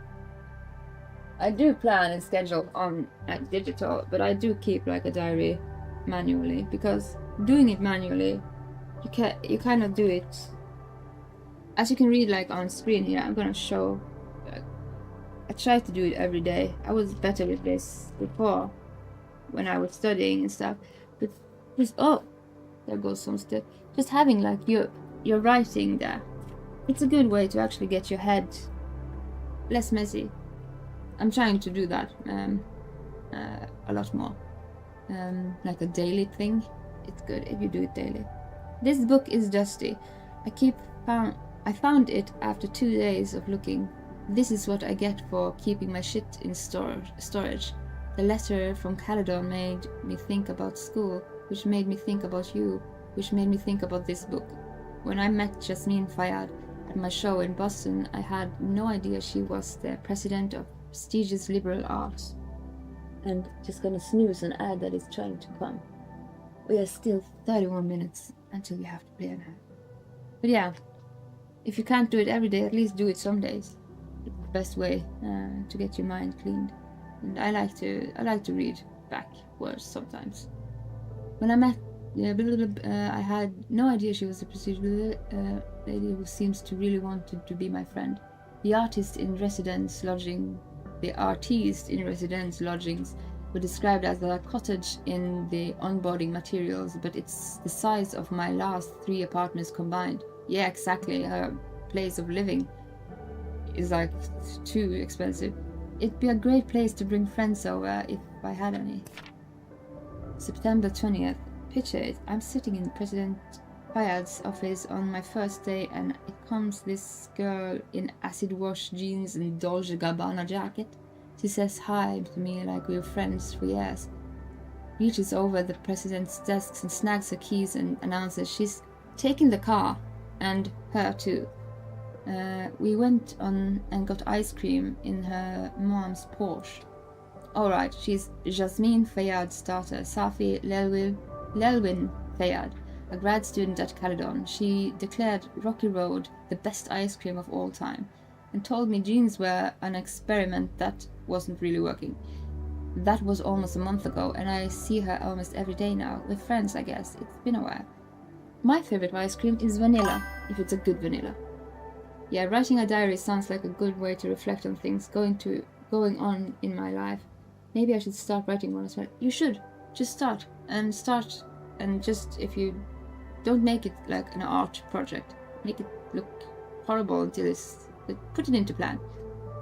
[SPEAKER 2] I do plan and schedule on digital, but I do keep a diary manually, because doing it manually, you cannot do it. As you can read on screen here, I'm gonna show. I try to do it every day. I was better with this before, when I was studying and stuff. But just there goes some stuff. Just having your writing there, it's a good way to actually get your head less messy. I'm trying to do that a lot more, like a daily thing. It's good if you do it daily. This book is dusty. I found it after 2 days of looking. This is what I get for keeping my shit in storage. The letter from Caledon made me think about school, which made me think about you, which made me think about this book. When I met Jasmine Fayyad at my show in Boston, I had no idea she was the president of prestigious liberal arts. And just gonna snooze and add that it's trying to come. We are still 31 minutes until we have to play an ad. But yeah, if you can't do it every day, at least do it some days. It's the best way to get your mind cleaned. And I like to read backwards sometimes. When I met I had no idea she was a prestigious lady who seems to really want to be my friend. The artist in residence lodgings were described as a cottage in the onboarding materials, but it's the size of my last 3 apartments combined. Yeah, exactly. Her place of living is too expensive. It'd be a great place to bring friends over if I had any. September 20th. Picture it. I'm sitting in President Fayyad's office on my first day, and it comes this girl in acid wash jeans and Dolce & Gabbana jacket. She says hi to me like we were friends for years. Reaches over the president's desks and snags her keys and announces she's taking the car, and her too. We went on and got ice cream in her mom's Porsche. Alright, she's Jasmine Fayyad's daughter, Safi Lelwin Fayyad, a grad student at Caledon. She declared Rocky Road the best ice cream of all time, and told me jeans were an experiment that wasn't really working. That was almost a month ago, and I see her almost every day now. We're friends, I guess. It's been a while. My favorite ice cream is vanilla, if it's a good vanilla. Yeah, writing a diary sounds like a good way to reflect on things going on in my life. Maybe I should start writing one as well. You should. Just start, and just, if you don't make it like an art project, make it look horrible until put it into plan,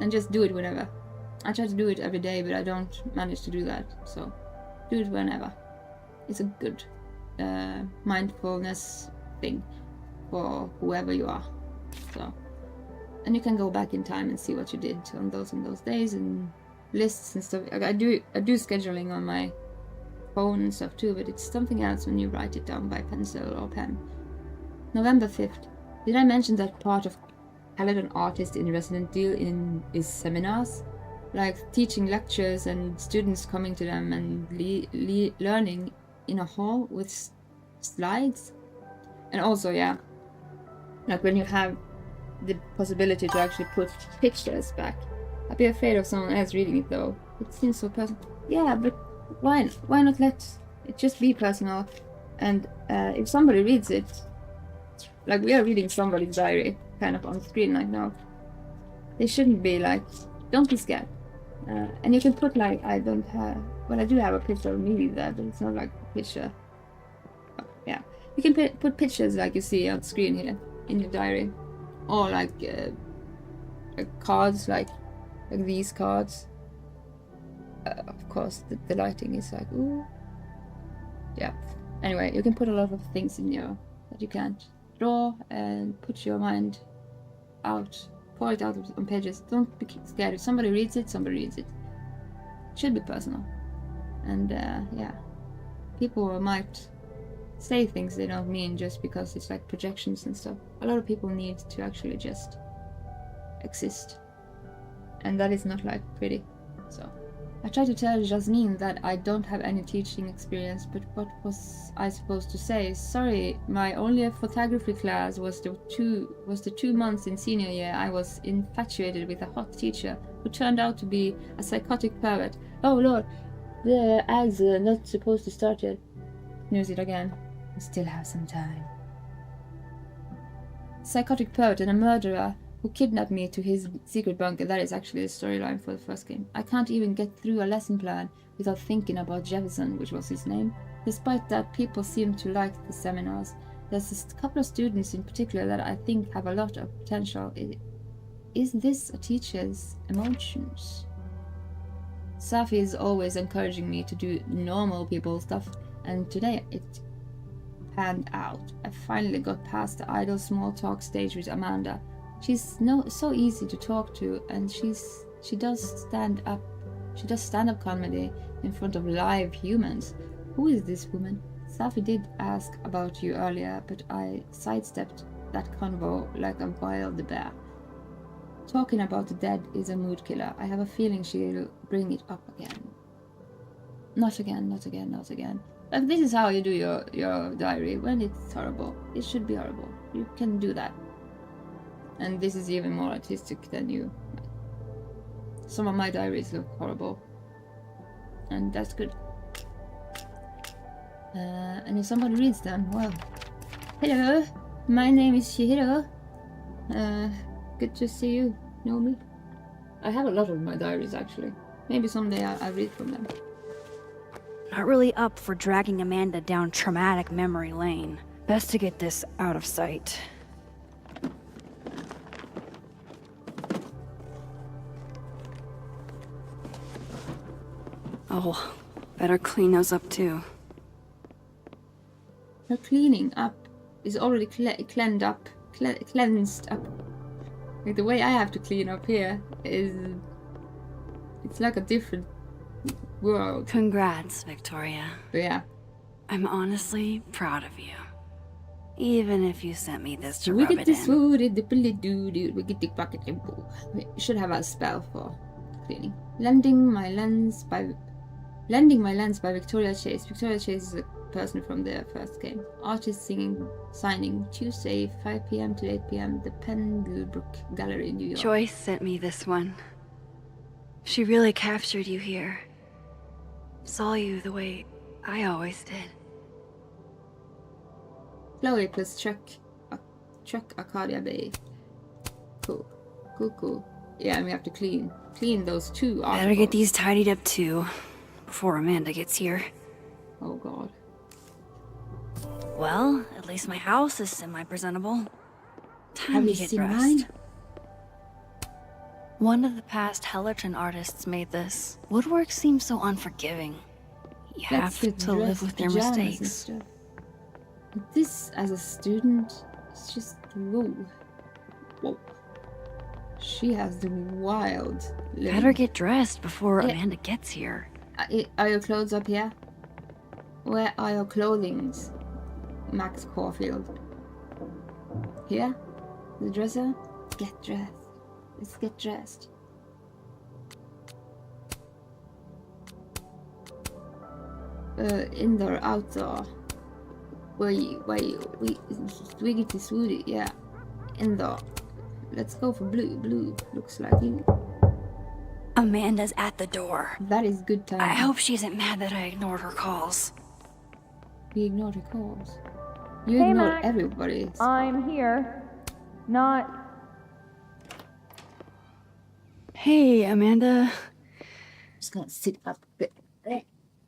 [SPEAKER 2] and just do it whenever. I try to do it every day, but I don't manage to do that. So do it whenever. It's a good mindfulness thing for whoever you are. So, and you can go back in time and see what you did on those days and lists and stuff. I do scheduling on my phone and stuff too, but it's something else when you write it down by pencil or pen. November 5th. Did I mention that part of Paladin Artist in Resident Deal is seminars? Like teaching lectures and students coming to them and learning in a hall with slides. And also, yeah, like when you have the possibility to actually put pictures back. I'd be afraid of someone else reading it though. It seems so personal. Yeah, but why not let it just be personal? And if somebody reads it, like we are reading somebody's diary kind of on screen right now, they shouldn't be like, don't be scared. And you can put like, I do have a picture of me there, but it's not like a picture. Oh, yeah, you can put pictures like you see on screen here in your diary, or like cards, like these cards. Of course, the lighting is like, ooh. Yeah. Anyway, you can put a lot of things in your that you can't draw and put your mind out. Pour it out on pages. Don't be scared. If somebody reads it, somebody reads it. It should be personal. And yeah, people might say things they don't mean just because it's like projections and stuff. A lot of people need to actually just exist. And that is not like pretty. So I tried to tell Jasmine that I don't have any teaching experience, but what was I supposed to say? Sorry, my only photography class was the 2 months in senior year. I was infatuated with a hot teacher who turned out to be a psychotic pervert. Oh lord, the ads are not supposed to start yet. News it again. We still have some time. Psychotic pervert and a murderer who kidnapped me to his secret bunker. That is actually the storyline for the first game. I can't even get through a lesson plan without thinking about Jefferson, which was his name. Despite that, people seem to like the seminars. There's a couple of students in particular that I think have a lot of potential. Is this a teacher's emotions? Safi is always encouraging me to do normal people stuff, and today it panned out. I finally got past the idle small talk stage with Amanda. She's so easy to talk to, and she does stand up comedy in front of live humans. Who is this woman? Safi did ask about you earlier, but I sidestepped that convo like a wild bear. Talking about the dead is a mood killer. I have a feeling she'll bring it up again. Not again, not again, not again. Like, this is how you do your diary when it's horrible. It should be horrible. You can do that. And this is even more artistic than you. Some of my diaries look horrible. And that's good. And if somebody reads them, well, hello, my name is Shihiro. Good to see you, know me. I have a lot of my diaries actually. Maybe someday I'll read from them.
[SPEAKER 4] Not really up for dragging Amanda down traumatic memory lane. Best to get this out of sight. Oh, better clean those up too.
[SPEAKER 2] Her cleaning up is already cleansed up. Like the way I have to clean up here is... It's like a different world.
[SPEAKER 4] Congrats, Victoria.
[SPEAKER 2] But yeah.
[SPEAKER 4] I'm honestly proud of you. Even if you sent me this to
[SPEAKER 2] We
[SPEAKER 4] rub
[SPEAKER 2] get
[SPEAKER 4] it
[SPEAKER 2] this
[SPEAKER 4] in.
[SPEAKER 2] food, we get the bucket. We should have a spell for cleaning. Lending My Lens by Victoria Chase. Victoria Chase is a person from the first game. Artist signing Tuesday 5 p.m. to 8 p.m. the Pendlebrook Gallery in New York.
[SPEAKER 4] Joyce sent me this one. She really captured you here. Saw you the way I always did.
[SPEAKER 2] Chloe plus Chuck Arcadia Bay. Cool. Yeah, and we have to clean those two articles.
[SPEAKER 4] Better get these tidied up too, before Amanda gets here.
[SPEAKER 2] Oh god.
[SPEAKER 4] Well, at least my house is semi-presentable. Time
[SPEAKER 2] Have
[SPEAKER 4] to
[SPEAKER 2] you
[SPEAKER 4] get
[SPEAKER 2] seen
[SPEAKER 4] dressed.
[SPEAKER 2] mine?
[SPEAKER 4] One of the past Hellerton artists made this. Woodwork seems so unforgiving. You have to live with your mistakes.
[SPEAKER 2] This, as a student, is just whoa. Whoa. She has the wild living.
[SPEAKER 4] Better get dressed before Amanda gets here.
[SPEAKER 2] Are your clothes up here? Where are your clothings, Max Caulfield? Here? The dresser? Get dressed. Let's get dressed. Indoor, outdoor. We get swoody, yeah. Indoor. Let's go for blue. Blue looks like you.
[SPEAKER 4] Amanda's at the door.
[SPEAKER 2] That is good time.
[SPEAKER 4] I hope she isn't mad that I ignored her calls.
[SPEAKER 2] We ignored her calls. You
[SPEAKER 3] Hey,
[SPEAKER 2] ignore
[SPEAKER 3] Max.
[SPEAKER 2] everybody.
[SPEAKER 3] I'm here. Not.
[SPEAKER 4] Hey, Amanda.
[SPEAKER 2] Just gonna sit up a bit.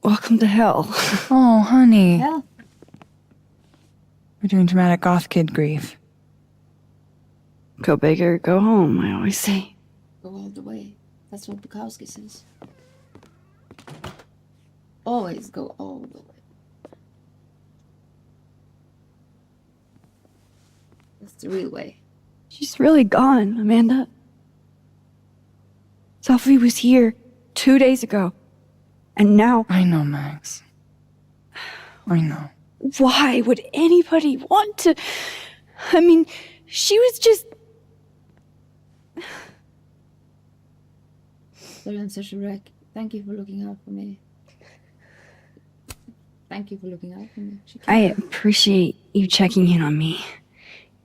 [SPEAKER 4] Welcome to hell.
[SPEAKER 5] Oh, honey.
[SPEAKER 2] Hell,
[SPEAKER 5] We're doing dramatic goth kid grief.
[SPEAKER 4] Go big or go home, I always say.
[SPEAKER 2] go all the way. That's what Bukowski says. Always go all the way. That's the real way.
[SPEAKER 4] She's really gone, Amanda. Sophie was here 2 days ago. And now,
[SPEAKER 5] I know, Max. I know.
[SPEAKER 4] why would anybody want to? I mean, she was just.
[SPEAKER 2] Sorry, I'm such a wreck. Thank you for looking out for me. Thank you for looking out for me.
[SPEAKER 4] I appreciate you checking in on me.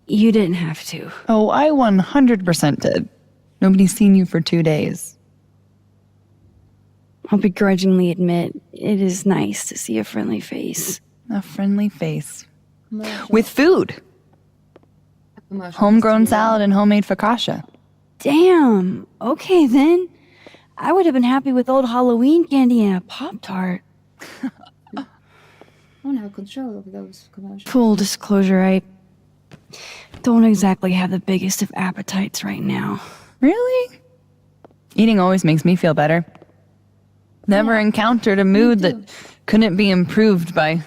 [SPEAKER 4] You didn't have to.
[SPEAKER 5] Oh, I 100% did. Nobody's seen you for 2 days.
[SPEAKER 4] I'll begrudgingly admit, it is nice to see a friendly face.
[SPEAKER 5] A friendly face.
[SPEAKER 2] Commercial.
[SPEAKER 5] With food.
[SPEAKER 2] Commercial.
[SPEAKER 5] Homegrown salad and homemade focaccia.
[SPEAKER 4] Damn. Okay, then. I would have been happy with old Halloween candy and a Pop-Tart.
[SPEAKER 2] I don't have control over those commercials.
[SPEAKER 4] Full disclosure, I don't exactly have the biggest of appetites right now.
[SPEAKER 5] Really? Eating always makes me feel better. Never encountered a mood that couldn't be improved by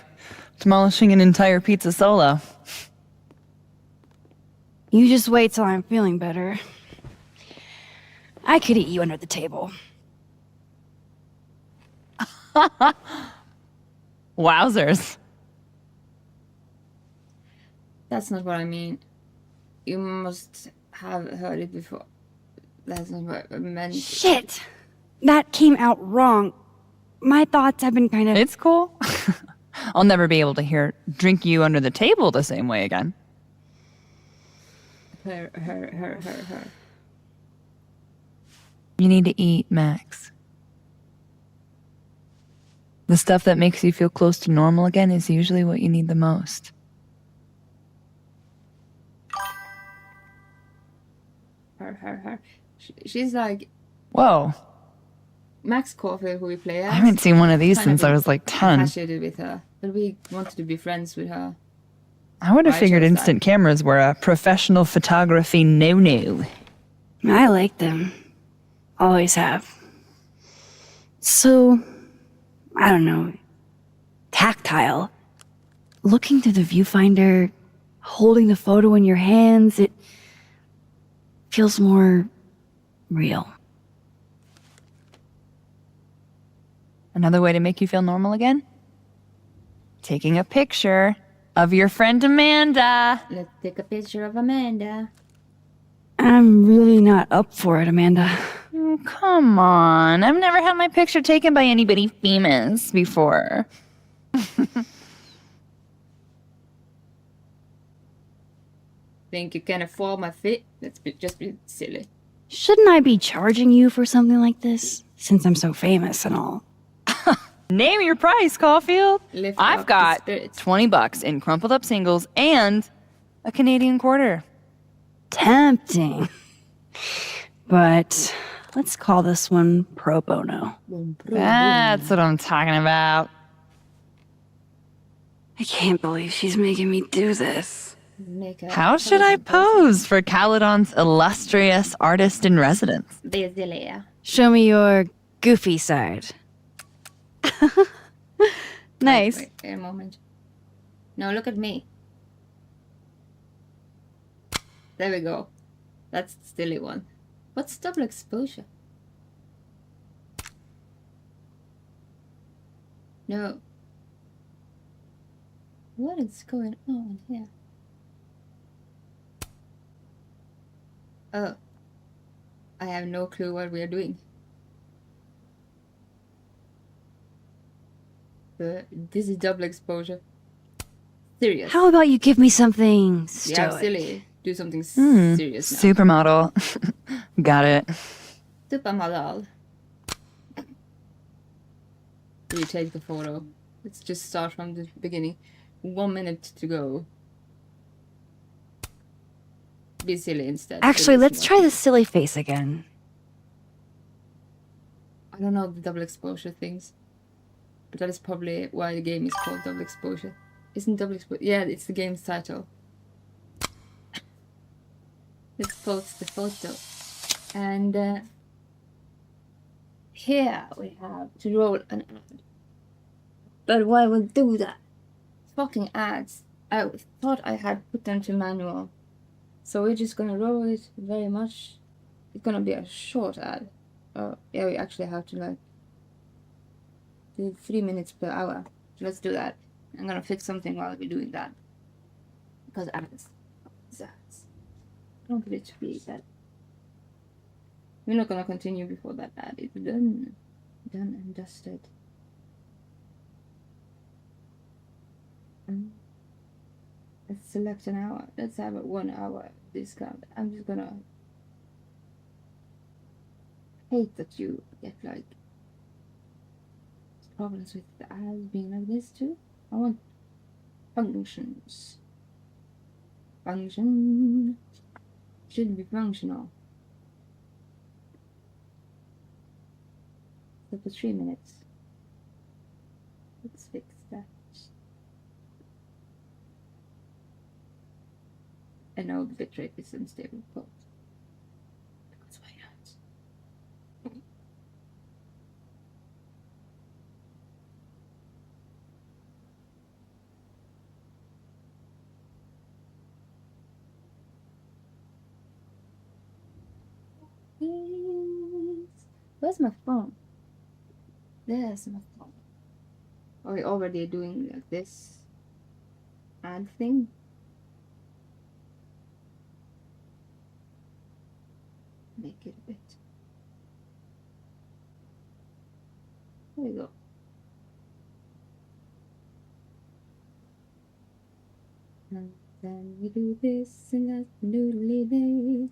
[SPEAKER 5] demolishing an entire pizza solo.
[SPEAKER 4] You just wait till I'm feeling better. I could eat you under the table.
[SPEAKER 5] Wowzers.
[SPEAKER 2] That's not what I mean. You must have heard it before. That's not what I meant.
[SPEAKER 4] Shit! That came out wrong. My thoughts have been kind of...
[SPEAKER 5] It's cool. I'll never be able to drink you under the table the same way again.
[SPEAKER 2] Her.
[SPEAKER 5] You need to eat, Max. The stuff that makes you feel close to normal again is usually what you need the most.
[SPEAKER 2] Her. She's like
[SPEAKER 5] Whoa.
[SPEAKER 2] Max Caulfield, who we play as.
[SPEAKER 5] I haven't seen one of these
[SPEAKER 2] kind of
[SPEAKER 5] since I was like 10.
[SPEAKER 2] infatuated with her, but we wanted to be friends with her.
[SPEAKER 5] I would have
[SPEAKER 2] I
[SPEAKER 5] figured
[SPEAKER 2] chose
[SPEAKER 5] instant cameras were a professional photography no-no.
[SPEAKER 4] I like them. Always have. So, I don't know. Tactile. Looking through the viewfinder, holding the photo in your hands, it feels more real.
[SPEAKER 5] Another way to make you feel normal again? Taking a picture of your friend Amanda.
[SPEAKER 2] Let's take a picture of Amanda.
[SPEAKER 4] I'm really not up for it, Amanda.
[SPEAKER 5] Oh, come on. I've never had my picture taken by anybody famous before.
[SPEAKER 2] Think you can afford my fit? Just be silly.
[SPEAKER 4] Shouldn't I be charging you for something like this? Since I'm so famous and all.
[SPEAKER 5] Name your price, Caulfield.
[SPEAKER 2] Lift
[SPEAKER 5] I've
[SPEAKER 2] up
[SPEAKER 5] got
[SPEAKER 2] the spirits.
[SPEAKER 5] $20 in crumpled up singles and a Canadian quarter.
[SPEAKER 4] Tempting. But let's call this one pro bono.
[SPEAKER 5] That's what I'm talking about.
[SPEAKER 4] I can't believe she's making me do this.
[SPEAKER 2] Make a
[SPEAKER 5] How should I pose for Caledon's illustrious artist in residence?
[SPEAKER 2] Basilia.
[SPEAKER 4] Show me your goofy side. Nice.
[SPEAKER 2] Wait a moment. No, look at me. There we go. That's the silly one. What's double exposure? No. What is going on here? Oh. I have no clue what we are doing. This is double exposure. Serious.
[SPEAKER 4] How about you give me something
[SPEAKER 2] Yeah,
[SPEAKER 4] stoic?
[SPEAKER 2] silly. Do something serious now.
[SPEAKER 5] Supermodel. Got it.
[SPEAKER 2] Supermodel. Retake the photo. Let's just start from the beginning. 1 minute to go. Be silly instead.
[SPEAKER 4] Actually,
[SPEAKER 2] Silly
[SPEAKER 4] let's
[SPEAKER 2] is
[SPEAKER 4] try
[SPEAKER 2] more-
[SPEAKER 4] the silly face again.
[SPEAKER 2] I don't know the double exposure things. But that is probably why the game is called double exposure. Isn't double exposure? Yeah, it's the game's title. Let's post the photo. And here we have to roll an ad. But why would do that? Fucking ads. I thought I had put them to manual. So we're just gonna roll it very much. It's gonna be a short ad. Oh, yeah, we actually have to like do 3 minutes per hour. So let's do that. I'm gonna fix something while we're doing that. Because ads. Ads. I don't want it to be that. We're not gonna continue before that ad is done. Done and dusted. Let's select an hour. Let's have a 1 hour discount. I'm just gonna hate that you get like problems with the ads being like this too. I want functions. Function should be functional. So for 3 minutes. Let's fix that. And now the bitrate is unstable. But because why not? Where's my phone? There's my phone. Are we already doing like this ad thing? Make it a bit. There we go. And then we do this and that noodly day.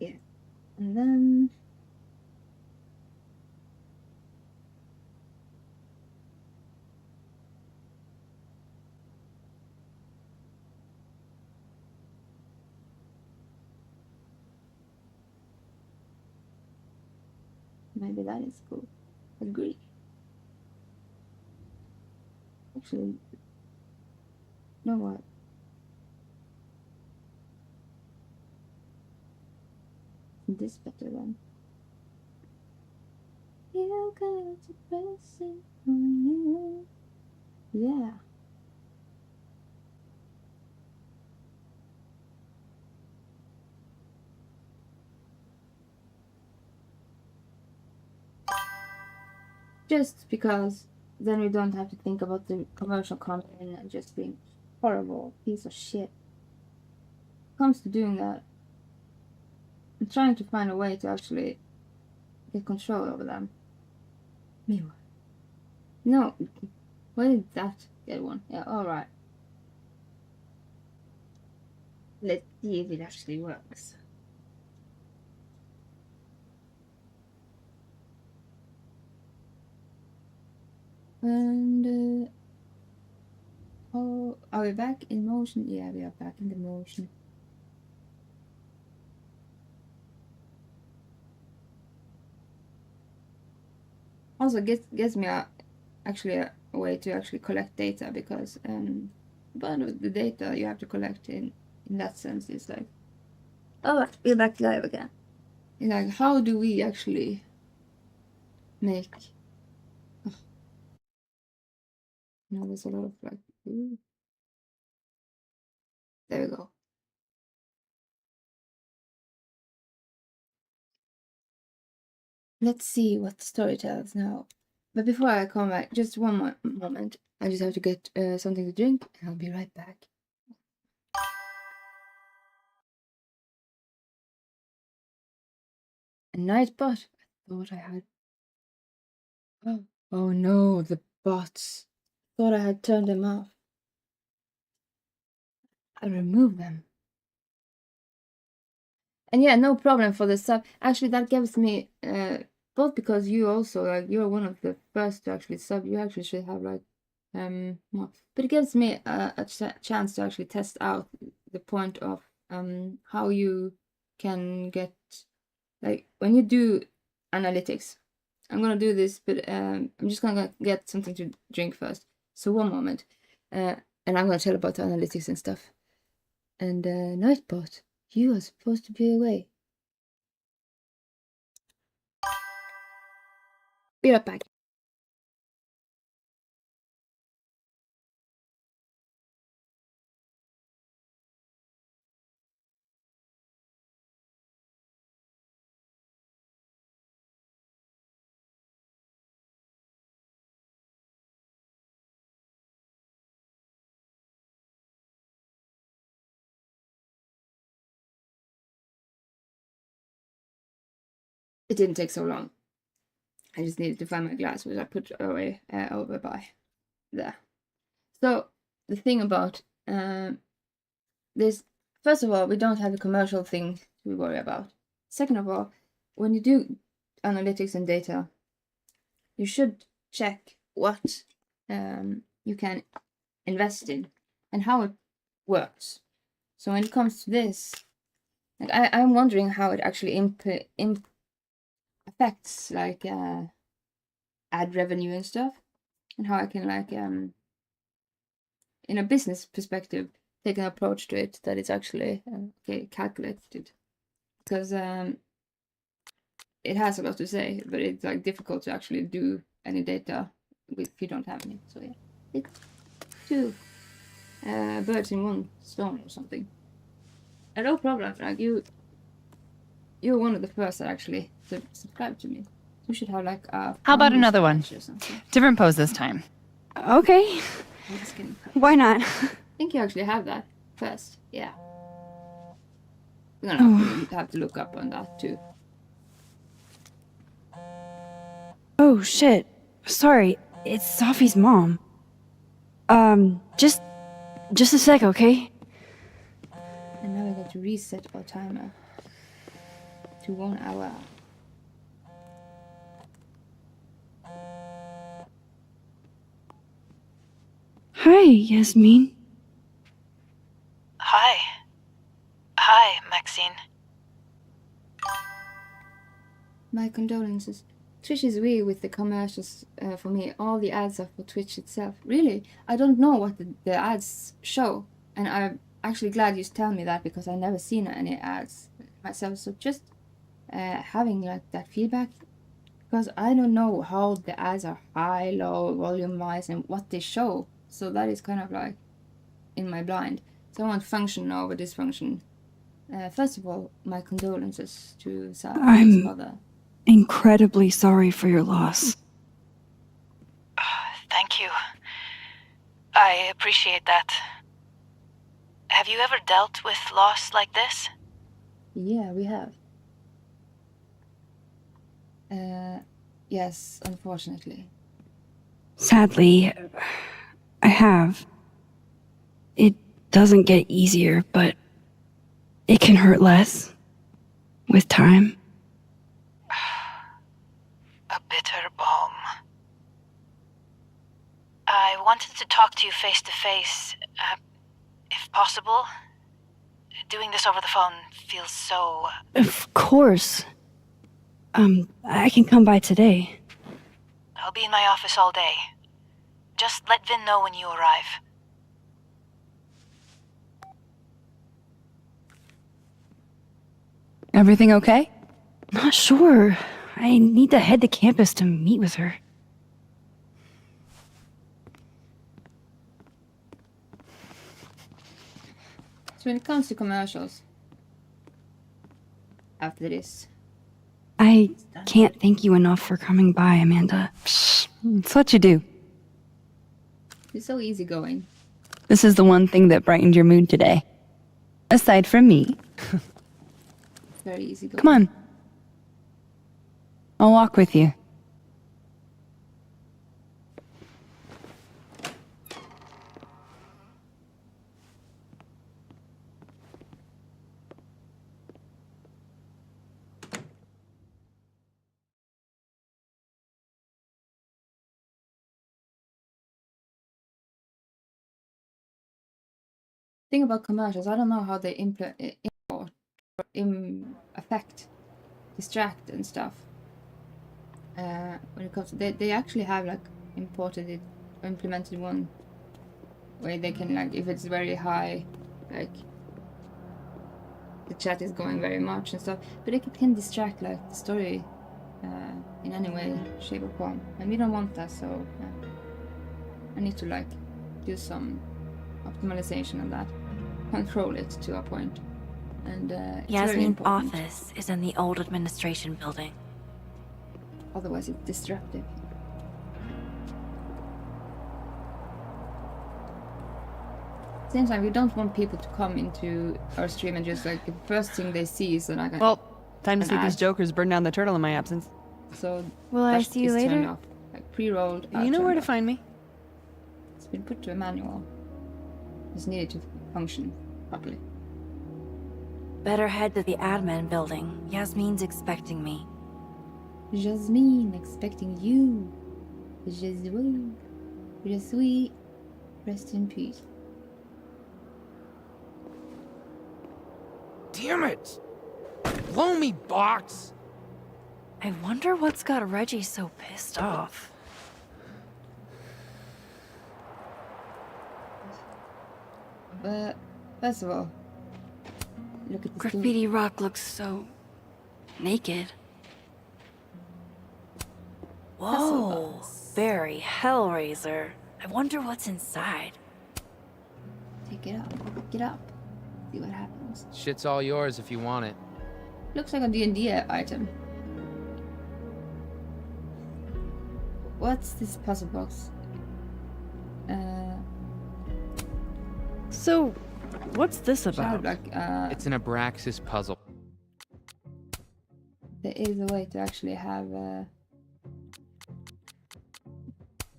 [SPEAKER 2] Yeah, and then maybe that is cool. Agree. Actually, you know what? Isn't this better then? You got to press it on you. Yeah. Just because then we don't have to think about the commercial content and just being horrible piece of shit. Comes to doing that, I'm trying to find a way to actually get control over them. Meanwhile. No. Why did that get one? Yeah, alright. Let's see if it actually works. And oh, are we back in motion? Yeah, we are back in the motion. also gives me actually a way to actually collect data, because part of the data you have to collect in that sense is like, oh, we're back live again. Like, how do we actually make? Oh. No, there's a lot of like. Ooh. There we go. Let's see what the story tells now. But before I come back, just one more moment. I just have to get something to drink, and I'll be right back. A night bot? I thought I had. Oh no, the bots. Thought I had turned them off. I'll remove them. And yeah, no problem for the sub. Actually, that gives me both, because you also, like, you're one of the first to actually sub. You actually should have like more. But it gives me a chance to actually test out the point of how you can get, like, when you do analytics. I'm gonna do this, but I'm just gonna get something to drink first. So one moment, and I'm gonna tell about the analytics and stuff. And Nightbot, you are supposed to be away. Be right back. It didn't take so long. I just needed to find my glass, which I put away over by there. So the thing about this, first of all, we don't have a commercial thing to worry about. Second of all, when you do analytics and data, you should check what you can invest in and how it works. So when it comes to this, like, I'm wondering how it actually affects like ad revenue and stuff, and how I can, like, in a business perspective, take an approach to it that is actually calculated, because it has a lot to say, but it's like difficult to actually do any data if you don't have any. So yeah, it's two birds in one stone or something. And no problem, like, you're one of the first that actually subscribed to me. You should have like a.
[SPEAKER 5] How about another one?
[SPEAKER 2] Or something.
[SPEAKER 5] Different pose this time.
[SPEAKER 4] Okay.
[SPEAKER 2] I'm just kidding.
[SPEAKER 4] Why not?
[SPEAKER 2] I think you actually have that first. Yeah. We're gonna have to look up on that too.
[SPEAKER 4] Oh, shit. Sorry. It's Sophie's mom. Just a sec, okay?
[SPEAKER 2] And now we got to reset our timer to 1 hour.
[SPEAKER 4] Hi, Yasmin.
[SPEAKER 6] Hi, Maxine.
[SPEAKER 2] My condolences. Twitch is weird with the commercials for me. All the ads are for Twitch itself. Really? I don't know what the ads show. And I'm actually glad you tell me that, because I've never seen any ads myself. So just having like that feedback, because I don't know how the ads are high, low, volume wise, and what they show. So that is kind of like in my blind. So I want function over dysfunction. First of all, my condolences to Sarah's mother.
[SPEAKER 4] Incredibly sorry for your loss.
[SPEAKER 6] Thank you. I appreciate that. Have you ever dealt with loss like this?
[SPEAKER 2] Yeah, we have. Yes, unfortunately.
[SPEAKER 4] Sadly, I have. It doesn't get easier, but it can hurt less with time.
[SPEAKER 6] A bitter balm. I wanted to talk to you face to face, if possible. Doing this over the phone feels so...
[SPEAKER 4] Of course. I can come by today.
[SPEAKER 6] I'll be in my office all day. Just let Vin know when you arrive.
[SPEAKER 5] Everything okay?
[SPEAKER 4] Not sure. I need to head to campus to meet with her.
[SPEAKER 2] So when it comes to commercials, after this,
[SPEAKER 4] I can't thank you enough for coming by, Amanda.
[SPEAKER 5] It's what you do.
[SPEAKER 2] it's so easygoing.
[SPEAKER 5] This is the one thing that brightened your mood today. Aside from me.
[SPEAKER 2] Very easygoing.
[SPEAKER 5] Come on. I'll walk with you.
[SPEAKER 2] Thing about commercials, I don't know how they affect, distract and stuff. When it comes to, they actually have like imported it, implemented one where they can, like, if it's very high, like the chat is going very much and stuff, but it can distract like the story in any way, shape or form, and we don't want that. So I need to like do some optimization of that, control it to a point, and it's very
[SPEAKER 6] Yasmin's
[SPEAKER 2] important.
[SPEAKER 6] office is in the old administration building.
[SPEAKER 2] Otherwise, it's disruptive. Same time, we don't want people to come into our stream and just like the first thing they see is like a,
[SPEAKER 5] Well, time to
[SPEAKER 2] An
[SPEAKER 5] see these
[SPEAKER 2] ad.
[SPEAKER 5] jokers burn down the turtle in my absence.
[SPEAKER 2] so
[SPEAKER 4] Will I
[SPEAKER 2] that
[SPEAKER 4] see you
[SPEAKER 2] is turned
[SPEAKER 4] later?
[SPEAKER 2] off. Like pre-rolled.
[SPEAKER 5] You know where to
[SPEAKER 2] turned off.
[SPEAKER 5] find me.
[SPEAKER 2] It's been put to a manual. It's needed to function properly.
[SPEAKER 6] Better head to the admin building. Yasmin's expecting me.
[SPEAKER 2] Jasmine expecting you. Jasmine. Jasmine. Rest in peace.
[SPEAKER 7] Damn it! Blow me, box!
[SPEAKER 6] I wonder what's got Reggie so pissed off.
[SPEAKER 2] But first of all, look at this
[SPEAKER 4] Graffiti Rock looks so naked.
[SPEAKER 6] Whoa, very Hellraiser. I wonder what's inside.
[SPEAKER 2] Take it up. Pick it up. See what happens.
[SPEAKER 7] Shit's all yours if you want it.
[SPEAKER 2] Looks like a D&D item. What's this puzzle box?
[SPEAKER 4] So, what's this
[SPEAKER 2] Sound
[SPEAKER 4] about?
[SPEAKER 2] like
[SPEAKER 7] It's an Abraxas puzzle.
[SPEAKER 2] there is a way to actually have.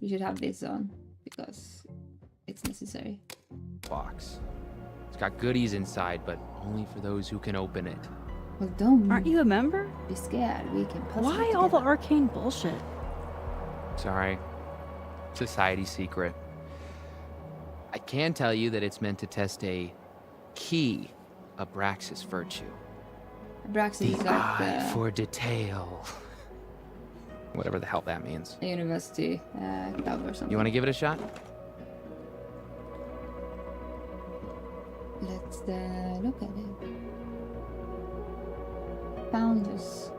[SPEAKER 2] We should have this on because it's necessary.
[SPEAKER 7] Box. It's got goodies inside, but only for those who can open it.
[SPEAKER 2] Well, don't
[SPEAKER 4] Aren't you a member?
[SPEAKER 2] be scared. We can puzzle.
[SPEAKER 4] Why
[SPEAKER 2] it
[SPEAKER 4] all the
[SPEAKER 2] together.
[SPEAKER 4] arcane bullshit?
[SPEAKER 7] Sorry. Society secret. I can tell you that it's meant to test a key Abraxas virtue.
[SPEAKER 2] Abraxas
[SPEAKER 7] The
[SPEAKER 2] is
[SPEAKER 7] eye
[SPEAKER 2] like
[SPEAKER 7] for detail. Whatever the hell that means.
[SPEAKER 2] a university club or something.
[SPEAKER 7] You want to give it a shot?
[SPEAKER 2] Let's look at it. Founders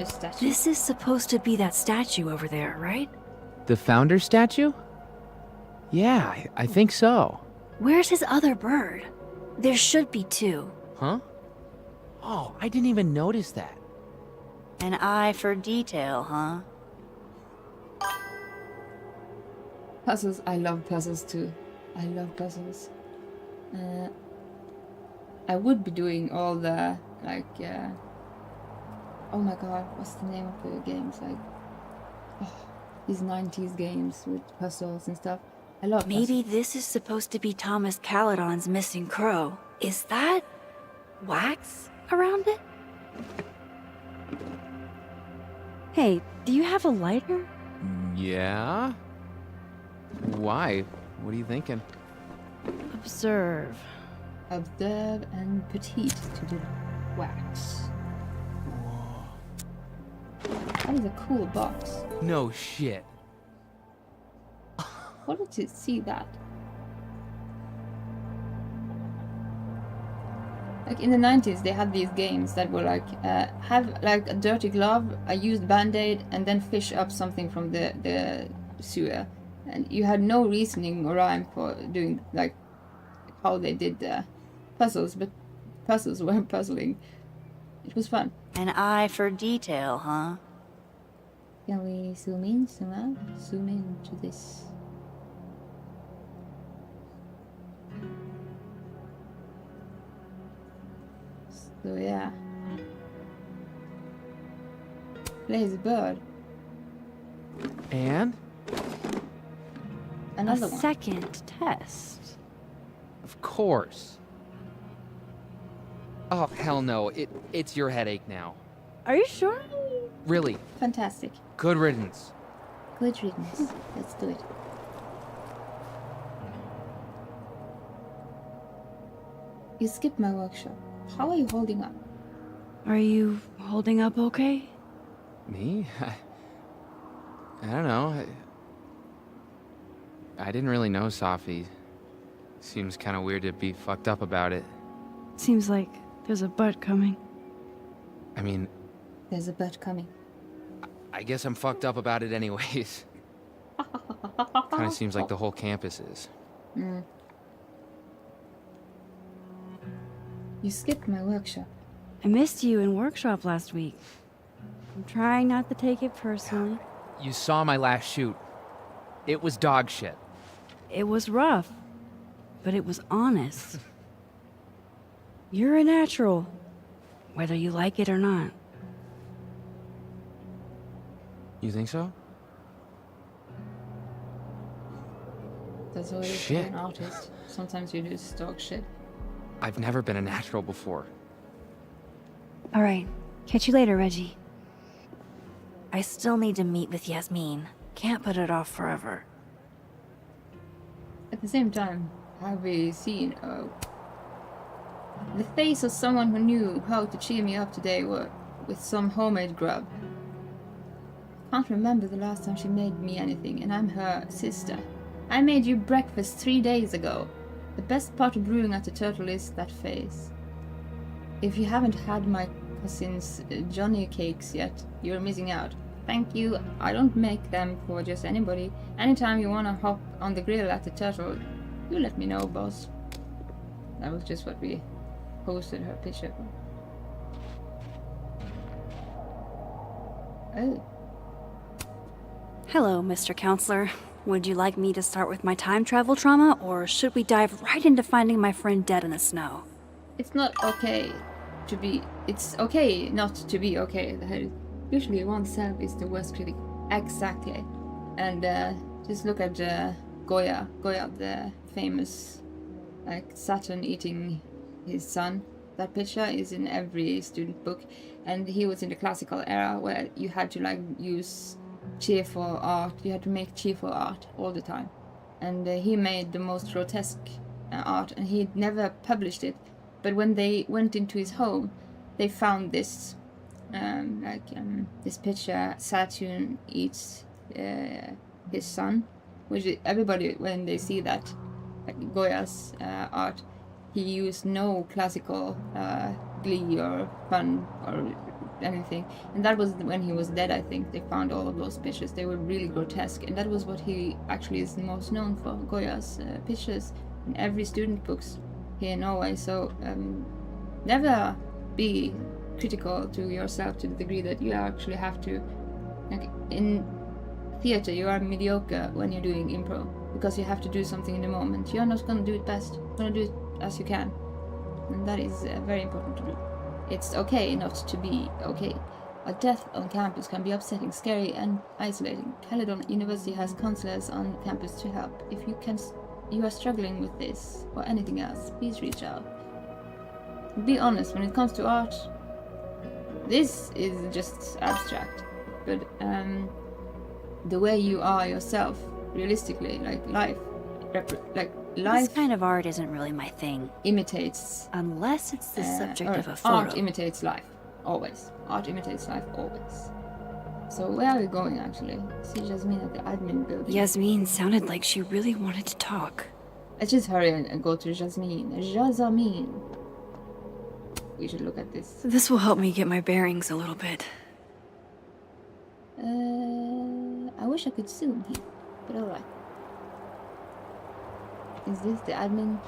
[SPEAKER 2] statue.
[SPEAKER 6] This is supposed to be that statue over there, right?
[SPEAKER 7] The founder statue? Yeah, I think so.
[SPEAKER 6] Where's his other bird? There should be two.
[SPEAKER 7] Huh? Oh, I didn't even notice that.
[SPEAKER 6] An eye for detail, huh?
[SPEAKER 2] Puzzles. I love puzzles too. I love puzzles. I would be doing all the like. Oh my god, what's the name of the games? Like, these 90s games with puzzles and stuff. I love
[SPEAKER 6] Maybe this is supposed to be Thomas Caledon's missing crow. Is that wax around it?
[SPEAKER 4] Hey, do you have a lighter?
[SPEAKER 7] Yeah? Why? What are you thinking?
[SPEAKER 4] Observe.
[SPEAKER 2] Observe and petite to the wax. That is a cool box.
[SPEAKER 7] No shit.
[SPEAKER 2] What did you see that? Like in the 90s, they had these games that were like, have like a dirty glove, a used band-aid, and then fish up something from the sewer. And you had no reasoning or rhyme for doing like how they did the puzzles, but puzzles were puzzling. It was fun.
[SPEAKER 4] An eye for detail, huh?
[SPEAKER 2] Can we zoom in, zoom out, zoom into this? So yeah. Lazy bird.
[SPEAKER 7] And?
[SPEAKER 2] Another
[SPEAKER 4] A
[SPEAKER 2] one.
[SPEAKER 4] second test.
[SPEAKER 7] Of course. Oh, hell no. It's your headache now.
[SPEAKER 4] Are you sure?
[SPEAKER 7] Really.
[SPEAKER 2] Fantastic.
[SPEAKER 7] Good riddance.
[SPEAKER 2] Good riddance. Let's do it. You skipped my workshop. How are you holding up?
[SPEAKER 4] Are you holding up okay?
[SPEAKER 7] Me? I don't know. I didn't really know Safi. Seems kind of weird to be fucked up about it.
[SPEAKER 4] Seems like there's a butt coming.
[SPEAKER 7] I mean,
[SPEAKER 2] There's a bird coming.
[SPEAKER 7] I guess I'm fucked up about it anyways. Kind of seems like the whole campus is.
[SPEAKER 2] You skipped my workshop.
[SPEAKER 4] I missed you in workshop last week. I'm trying not to take it personally.
[SPEAKER 7] You saw my last shoot. It was dog shit.
[SPEAKER 4] It was rough, but it was honest. You're a natural, whether you like it or not.
[SPEAKER 7] You think so?
[SPEAKER 2] That's all it is to be
[SPEAKER 7] Shit.
[SPEAKER 2] an artist. Sometimes you do dog shit.
[SPEAKER 7] I've never been a natural before.
[SPEAKER 4] All right, catch you later, Reggie. I still need to meet with Yasmin. Can't put it off forever.
[SPEAKER 2] At the same time, have we seen the face of someone who knew how to cheer me up today with some homemade grub? Can't remember the last time she made me anything, and I'm her sister. I made you breakfast 3 days ago. The best part of brewing at the Turtle is that face. If you haven't had my cousin's Johnny cakes yet, you're missing out. Thank you. I don't make them for just anybody. Anytime you wanna hop on the grill at the Turtle, you let me know, boss. That was just what we posted her picture. Oh.
[SPEAKER 4] Hello, Mr. Counselor. Would you like me to start with my time travel trauma, or should we dive right into finding my friend dead in the snow?
[SPEAKER 2] It's not okay to be... It's okay not to be okay. Usually oneself is the worst critic. Exactly. And just look at Goya. Goya, the famous Saturn eating his son. That picture is in every student book. And he was in the classical era where you had to use cheerful art. You had to make cheerful art all the time. And he made the most grotesque art, and he never published it. But when they went into his home, they found this, this picture. Saturn eats his son, which everybody, when they see that, Goya's art, he used no classical glee or fun or anything. And that was when he was dead, I think. They found all of those pictures. They were really grotesque, and that was what he actually is most known for, Goya's pictures in every student books here in Norway. So never be critical to yourself to the degree that you actually have to. In theater, you are mediocre when you're doing improv because you have to do something in the moment. You're not going to do it best. You're going to do it as you can, and that is very important to do. It's okay not to be okay. A death on campus can be upsetting, scary, and isolating. Caledon University has counselors on campus to help. If you are struggling with this or anything else, please reach out. Be honest, when it comes to art, this is just abstract, but the way you are yourself, realistically, life,
[SPEAKER 4] This kind of art isn't really my thing.
[SPEAKER 2] imitates
[SPEAKER 4] Unless it's the subject
[SPEAKER 2] or
[SPEAKER 4] of a photo.
[SPEAKER 2] art imitates life, always. Art imitates life, always. So where are we going actually? See Jasmine at the admin building.
[SPEAKER 4] Yasmin sounded like she really wanted to talk.
[SPEAKER 2] Let's just hurry and go to Jasmine. Jasmine. We should look at this.
[SPEAKER 4] This will help me get my bearings a little bit.
[SPEAKER 2] I wish I could zoom here, but alright. Is this the admin?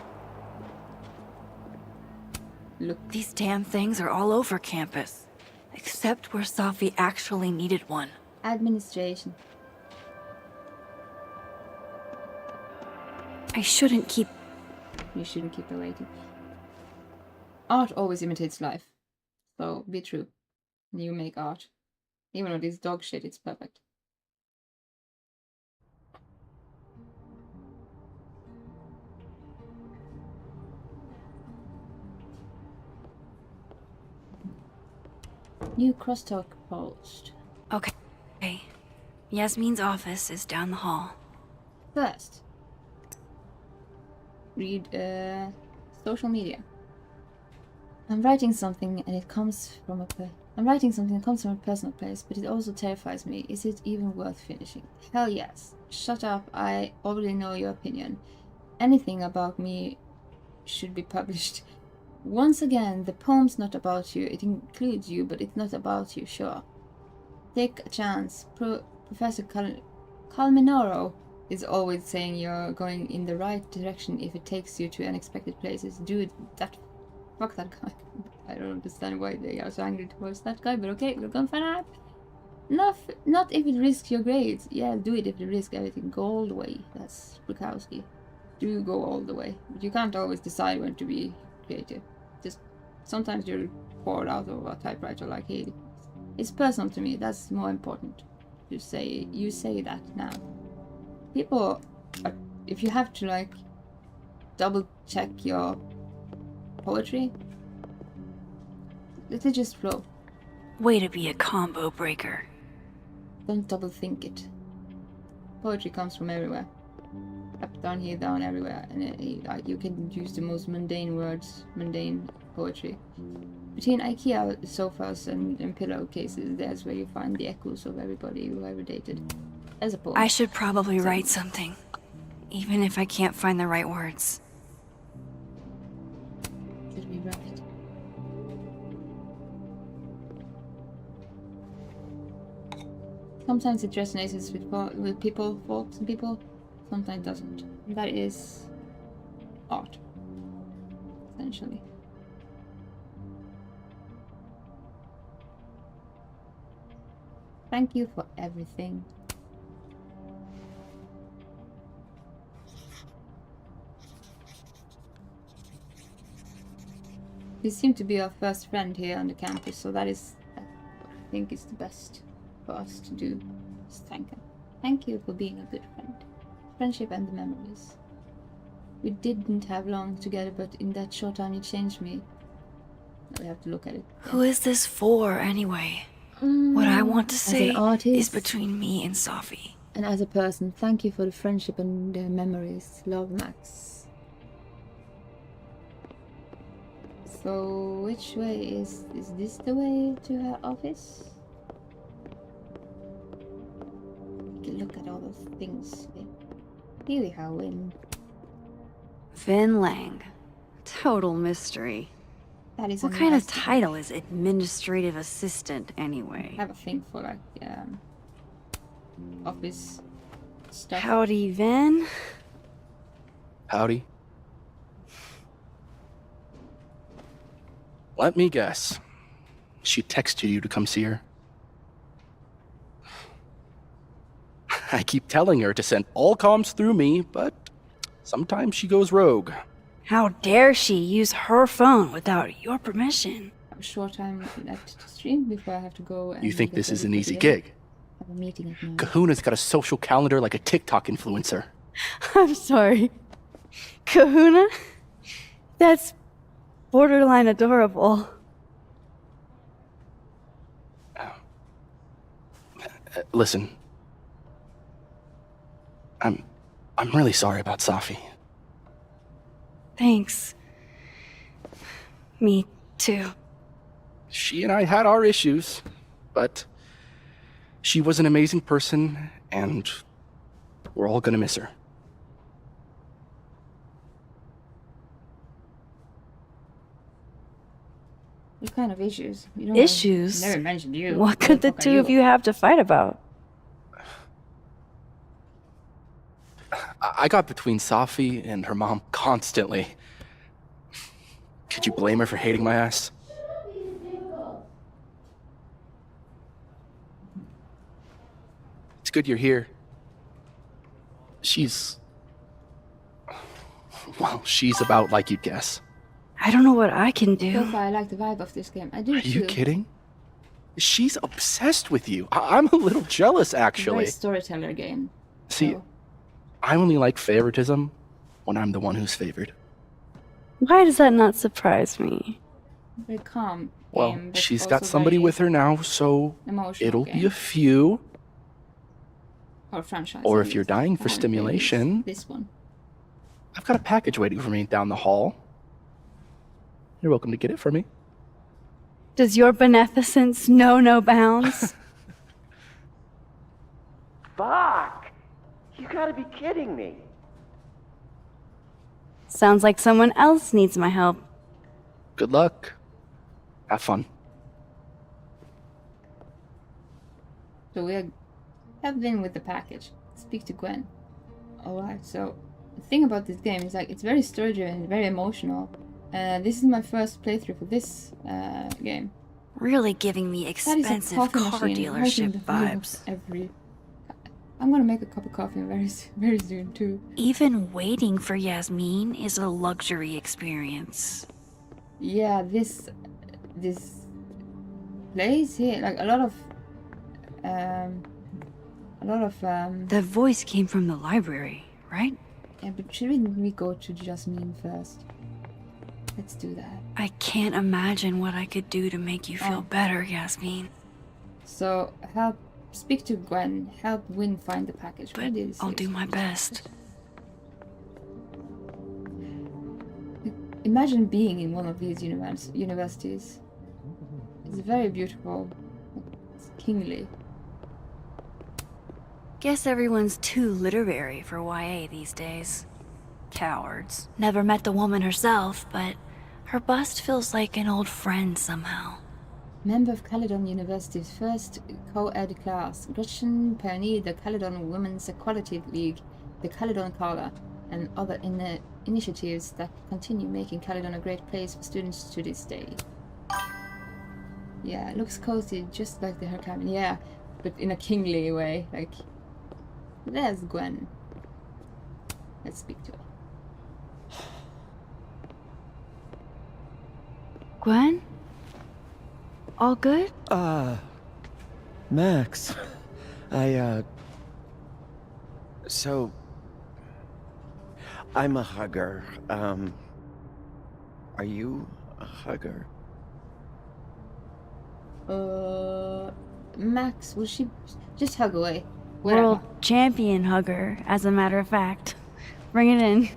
[SPEAKER 2] Look.
[SPEAKER 4] These damn things are all over campus. Except where Safi actually needed one.
[SPEAKER 2] Administration.
[SPEAKER 4] I shouldn't keep...
[SPEAKER 2] You shouldn't keep her waiting. Art always imitates life. So, be true. You make art. Even though this dog shit, it's perfect. New crosstalk post.
[SPEAKER 4] Okay. Yasmin's office is down the hall.
[SPEAKER 2] First, read social media. I'm writing something and it comes from a personal place, but it also terrifies me. Is it even worth finishing? Hell yes. Shut up, I already know your opinion. Anything about me should be published. Once again, the poem's not about you. It includes you, but it's not about you, sure. Take a chance. Professor Calminoro is always saying you're going in the right direction if it takes you to unexpected places. Dude, fuck that guy. I don't understand why they are so angry towards that guy, but okay, we're gonna find out. Not if it risks your grades. Yeah, do it if it risks everything. Go all the way. That's Bukowski. Do go all the way. But you can't always decide when to be creative. Just sometimes you're poured out of a typewriter like he. It's personal to me. That's more important. You say that now. People, if you have to like double check your poetry, let it just flow.
[SPEAKER 4] Way to be a combo breaker.
[SPEAKER 2] Don't double think it. Poetry comes from everywhere. Up, down, here, down, everywhere. And you can use the most mundane words, mundane poetry. Between IKEA sofas and pillowcases, there's where you find the echoes of everybody who ever dated. As a poem.
[SPEAKER 4] I should probably write something, even if I can't find the right words.
[SPEAKER 2] Should we write? Sometimes it resonates with people, folks and people. Sometimes it doesn't. That is art, essentially. Thank you for everything. You seem to be our first friend here on the campus, so that is, I think, is the best for us to do. Just thank him. Thank you for being a good friend. Friendship and the memories. We didn't have long together, but in that short time you changed me. We have to look at it.
[SPEAKER 4] Who is this for, anyway? What I want to say
[SPEAKER 2] artist,
[SPEAKER 4] is between me and Safi.
[SPEAKER 2] and as a person, thank you for the friendship and the memories. Love, Max. So, which way is this the way to her office? Take a look at all those things. Here we are, Win.
[SPEAKER 4] Vin Lang. Total mystery.
[SPEAKER 2] That is
[SPEAKER 4] What
[SPEAKER 2] a
[SPEAKER 4] kind of
[SPEAKER 2] nice-
[SPEAKER 4] title is administrative assistant, anyway?
[SPEAKER 2] I have a thing for like office stuff.
[SPEAKER 4] Howdy, Vin.
[SPEAKER 8] Howdy. Let me guess. She texted you to come see her? I keep telling her to send all comms through me, but sometimes she goes rogue.
[SPEAKER 4] How dare she use her phone without your permission?
[SPEAKER 2] I have a short time left to stream before I have to go. And
[SPEAKER 8] You think
[SPEAKER 2] get
[SPEAKER 8] this is
[SPEAKER 2] ready
[SPEAKER 8] an
[SPEAKER 2] for
[SPEAKER 8] easy
[SPEAKER 2] the day.
[SPEAKER 8] gig?
[SPEAKER 2] I have a meeting at 9.
[SPEAKER 8] Kahuna's got a social calendar like a TikTok influencer.
[SPEAKER 4] I'm sorry. Kahuna? That's borderline adorable.
[SPEAKER 8] Listen. I'm really sorry about Safi.
[SPEAKER 4] Thanks. Me too.
[SPEAKER 8] She and I had our issues, but She was an amazing person, and we're all gonna miss her.
[SPEAKER 2] What kind of issues? You know,
[SPEAKER 4] Issues?
[SPEAKER 2] I never mentioned you.
[SPEAKER 4] What could the
[SPEAKER 2] fuck are
[SPEAKER 4] two of you have to fight about?
[SPEAKER 8] I got between Safi and her mom constantly. Could you blame her for hating my ass? It's good you're here. Well, she's about like you'd guess.
[SPEAKER 4] I don't know what I can
[SPEAKER 2] So
[SPEAKER 4] do.
[SPEAKER 2] far, I like the vibe of this game. I do
[SPEAKER 8] Are
[SPEAKER 2] too.
[SPEAKER 8] you kidding? She's obsessed with you. I'm a little jealous,
[SPEAKER 2] It's a very
[SPEAKER 8] actually.
[SPEAKER 2] storyteller game.
[SPEAKER 8] See,
[SPEAKER 2] so-
[SPEAKER 8] I only like favoritism when I'm the one who's favored.
[SPEAKER 4] Why does that not surprise me?
[SPEAKER 2] Very calm.
[SPEAKER 8] Well,
[SPEAKER 2] game, but
[SPEAKER 8] she's got
[SPEAKER 2] also
[SPEAKER 8] somebody
[SPEAKER 2] very
[SPEAKER 8] with her now, so
[SPEAKER 2] emotional
[SPEAKER 8] it'll
[SPEAKER 2] game.
[SPEAKER 8] be a few.
[SPEAKER 2] Or franchise.
[SPEAKER 8] Or
[SPEAKER 2] at
[SPEAKER 8] if you're
[SPEAKER 2] least.
[SPEAKER 8] dying
[SPEAKER 2] I
[SPEAKER 8] for
[SPEAKER 2] wanna play
[SPEAKER 8] stimulation.
[SPEAKER 2] This one.
[SPEAKER 8] I've got a package waiting for me down the hall. You're welcome to get it for me.
[SPEAKER 4] Does your beneficence know no bounds?
[SPEAKER 9] Fuck! You gotta be kidding me.
[SPEAKER 4] Sounds like someone else needs my help.
[SPEAKER 8] Good luck. Have fun.
[SPEAKER 2] So we have been with the package. Speak to Gwen. Alright, so the thing about this game is like it's very story driven, very emotional. This is my first playthrough for this game.
[SPEAKER 4] Really giving me
[SPEAKER 2] That is
[SPEAKER 4] expensive
[SPEAKER 2] a coffee
[SPEAKER 4] car
[SPEAKER 2] machine,
[SPEAKER 4] dealership
[SPEAKER 2] hurting the feeling of
[SPEAKER 4] vibes.
[SPEAKER 2] I'm gonna make a cup of coffee very soon too.
[SPEAKER 4] Even waiting for Yasmin is a luxury experience.
[SPEAKER 2] Yeah, this place here, like a lot of
[SPEAKER 4] The voice came from the library, right?
[SPEAKER 2] yeah, but shouldn't we go to Jasmine first? Let's do that.
[SPEAKER 4] I can't imagine what I could do to make you feel
[SPEAKER 2] Oh.
[SPEAKER 4] better, Yasmin.
[SPEAKER 2] So speak to Gwen, help Win find the package. Where
[SPEAKER 4] But
[SPEAKER 2] did it
[SPEAKER 4] I'll
[SPEAKER 2] say
[SPEAKER 4] do my
[SPEAKER 2] it's
[SPEAKER 4] best.
[SPEAKER 2] Imagine being in one of these universities. It's very beautiful. It's kingly.
[SPEAKER 4] Guess everyone's too literary for YA these days. Cowards. Never met the woman herself, but her bust feels like an old friend somehow.
[SPEAKER 2] Member of Caledon University's first co-ed class, Gretchen pioneered the Caledon Women's Equality League, the Caledon Gala, and other initiatives that continue making Caledon a great place for students to this day. Yeah, it looks cozy, just like her cabin. Yeah, but in a kingly way. Like, there's Gwen. Let's speak to her.
[SPEAKER 4] Gwen? All good?
[SPEAKER 9] Max. So... I'm a hugger. Are you a hugger?
[SPEAKER 2] Max, will she just hug away?
[SPEAKER 4] World champion hugger, as a matter of fact. Bring it in.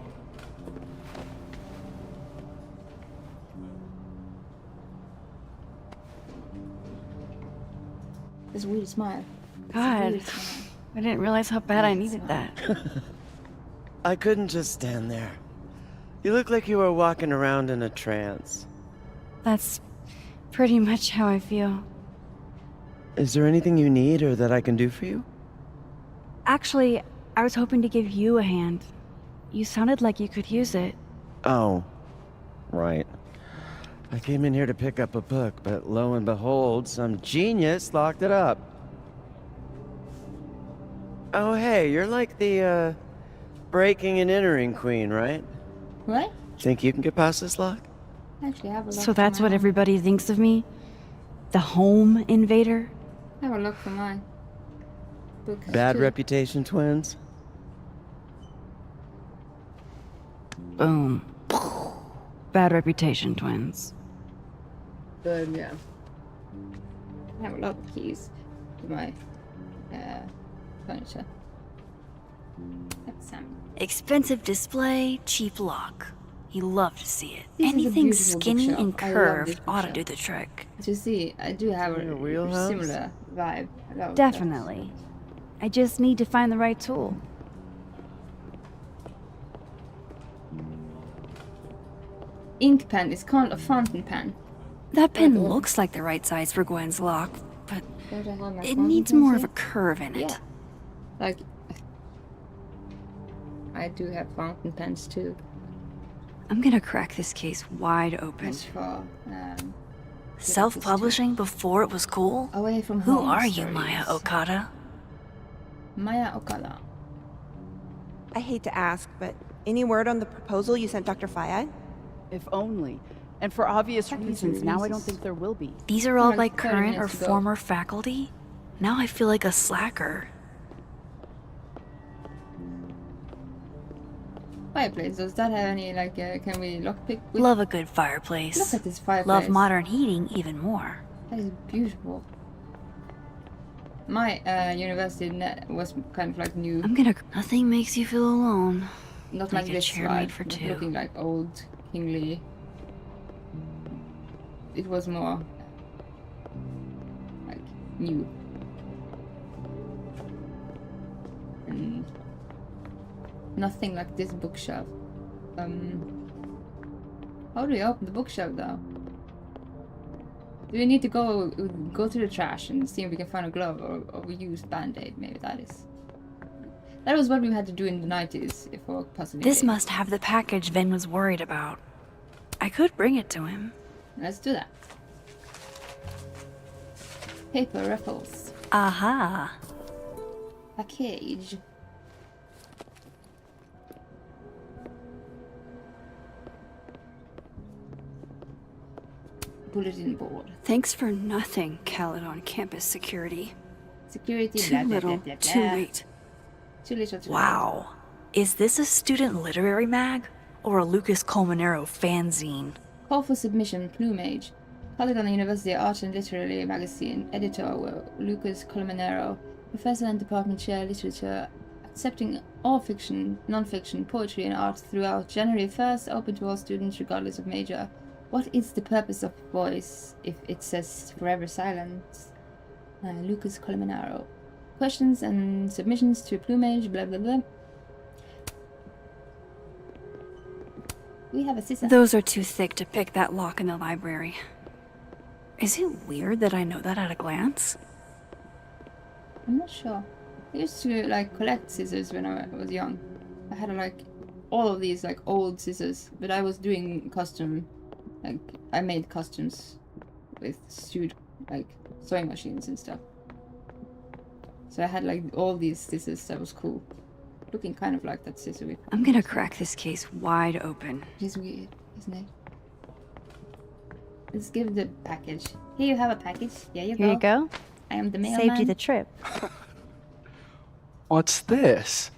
[SPEAKER 2] This weird smile. It's a
[SPEAKER 4] God,
[SPEAKER 2] weird smile.
[SPEAKER 4] I didn't realize how bad I needed that.
[SPEAKER 9] I couldn't just stand there. You look like you were walking around in a trance.
[SPEAKER 4] That's pretty much how I feel.
[SPEAKER 9] Is there anything you need or that I can do for you?
[SPEAKER 4] Actually, I was hoping to give you a hand. You sounded like you could use it.
[SPEAKER 9] Oh, right. I came in here to pick up a book, but lo and behold, some genius locked it up. Oh, hey, you're like the, breaking and entering queen, right?
[SPEAKER 2] What?
[SPEAKER 9] Think you can get past this lock?
[SPEAKER 2] Actually, I have a look.
[SPEAKER 4] So
[SPEAKER 2] for
[SPEAKER 4] that's
[SPEAKER 2] my
[SPEAKER 4] what
[SPEAKER 2] own.
[SPEAKER 4] everybody thinks of me? The home invader?
[SPEAKER 2] I have a look for mine. Books
[SPEAKER 9] Bad
[SPEAKER 2] too.
[SPEAKER 9] reputation, twins?
[SPEAKER 4] Boom. Bad reputation, twins.
[SPEAKER 2] But yeah. I have a lot of keys to my furniture. That's some.
[SPEAKER 4] Expensive display, cheap lock. You love to see it.
[SPEAKER 2] This is a
[SPEAKER 4] Anything
[SPEAKER 2] beautiful
[SPEAKER 4] skinny
[SPEAKER 2] bookshelf.
[SPEAKER 4] and
[SPEAKER 2] I love
[SPEAKER 4] curved
[SPEAKER 2] this
[SPEAKER 4] ought to
[SPEAKER 2] bookshelf.
[SPEAKER 4] do the trick.
[SPEAKER 2] As you see, I do have
[SPEAKER 9] In a
[SPEAKER 2] a
[SPEAKER 9] wheelhouse?
[SPEAKER 2] similar vibe. I love that.
[SPEAKER 4] Definitely. I just need to find the right tool.
[SPEAKER 2] Ink pen is called a fountain pen.
[SPEAKER 4] That pen
[SPEAKER 2] Okay.
[SPEAKER 4] looks like the right size for Gwen's lock, but
[SPEAKER 2] Don't I have my
[SPEAKER 4] it
[SPEAKER 2] fountain
[SPEAKER 4] needs
[SPEAKER 2] pens
[SPEAKER 4] more of
[SPEAKER 2] here?
[SPEAKER 4] a curve in it.
[SPEAKER 2] Yeah. Like, I do have fountain pens too.
[SPEAKER 4] I'm gonna crack this case wide open.
[SPEAKER 2] As for
[SPEAKER 4] Self-publishing before it was cool?
[SPEAKER 2] Away from
[SPEAKER 4] Who
[SPEAKER 2] Home
[SPEAKER 4] are you,
[SPEAKER 2] Stories.
[SPEAKER 4] Maya Okada?
[SPEAKER 2] Maya Okada.
[SPEAKER 10] I hate to ask, but any word on the proposal you sent Dr. Fayad?
[SPEAKER 11] If only. And for obvious
[SPEAKER 2] Technically
[SPEAKER 11] reasons, now I don't
[SPEAKER 2] releases.
[SPEAKER 11] think there will be.
[SPEAKER 4] These are all
[SPEAKER 2] Like
[SPEAKER 4] by
[SPEAKER 2] 30
[SPEAKER 4] current or
[SPEAKER 2] minutes ago.
[SPEAKER 4] former faculty? Now I feel like a slacker.
[SPEAKER 2] Fireplace. Does that have any like? Can we lockpick? With?
[SPEAKER 4] Love a good fireplace.
[SPEAKER 2] Look at this fireplace.
[SPEAKER 4] Love modern heating even more.
[SPEAKER 2] That is beautiful. My university was kind of like new,
[SPEAKER 4] I'm gonna. Nothing makes you feel alone.
[SPEAKER 2] not
[SPEAKER 4] like
[SPEAKER 2] like
[SPEAKER 4] a
[SPEAKER 2] this
[SPEAKER 4] chair
[SPEAKER 2] vibe,
[SPEAKER 4] made for
[SPEAKER 2] but
[SPEAKER 4] two.
[SPEAKER 2] looking like old kingly. It was more like new. And nothing like this bookshelf. How do we open the bookshelf though? Do we need to go to the trash and see if we can find a glove or we use Band-Aid? Maybe that is. That was what we had to do in the 90s, if we possibly
[SPEAKER 4] This
[SPEAKER 2] did.
[SPEAKER 4] must have the package Vin was worried about. I could bring it to him.
[SPEAKER 2] Let's do that. Paper ruffles.
[SPEAKER 4] Aha.
[SPEAKER 2] Package. Bulletin board.
[SPEAKER 4] Thanks for nothing, Caledon campus security.
[SPEAKER 2] Security.
[SPEAKER 4] Too
[SPEAKER 2] blah, blah,
[SPEAKER 4] little,
[SPEAKER 2] blah, blah,
[SPEAKER 4] too
[SPEAKER 2] blah.
[SPEAKER 4] late.
[SPEAKER 2] Too little. Too
[SPEAKER 4] Wow. Is this a student literary mag? Or a Lucas Colmenero fanzine?
[SPEAKER 2] late. Call for submission. Plumage. Caledon University Art and Literary Magazine. Editor Lucas Colmenero. Professor and Department Chair Literature. Accepting all fiction, non-fiction, poetry and art throughout. January 1st. Open to all students regardless of major. What is the purpose of voice if it says forever silence? Lucas Colmenero. Questions and submissions to Plumage, blah blah blah. We have a scissor.
[SPEAKER 4] Those are too thick to pick that lock in the library. Is it weird that I know that at a glance?
[SPEAKER 2] I'm not sure. I used to like collect scissors when I was young. I had like all of these like old scissors, but I was doing custom. Like I made costumes with like sewing machines and stuff. So I had like all these scissors. That was cool. Looking kind of like that scissor.
[SPEAKER 4] I'm gonna crack this case wide open.
[SPEAKER 2] It is weird, isn't it? Let's give the package. Here you have a package. Here you go.
[SPEAKER 12] Here you go.
[SPEAKER 2] I am the mailman.
[SPEAKER 12] Saved you the trip.
[SPEAKER 8] What's this?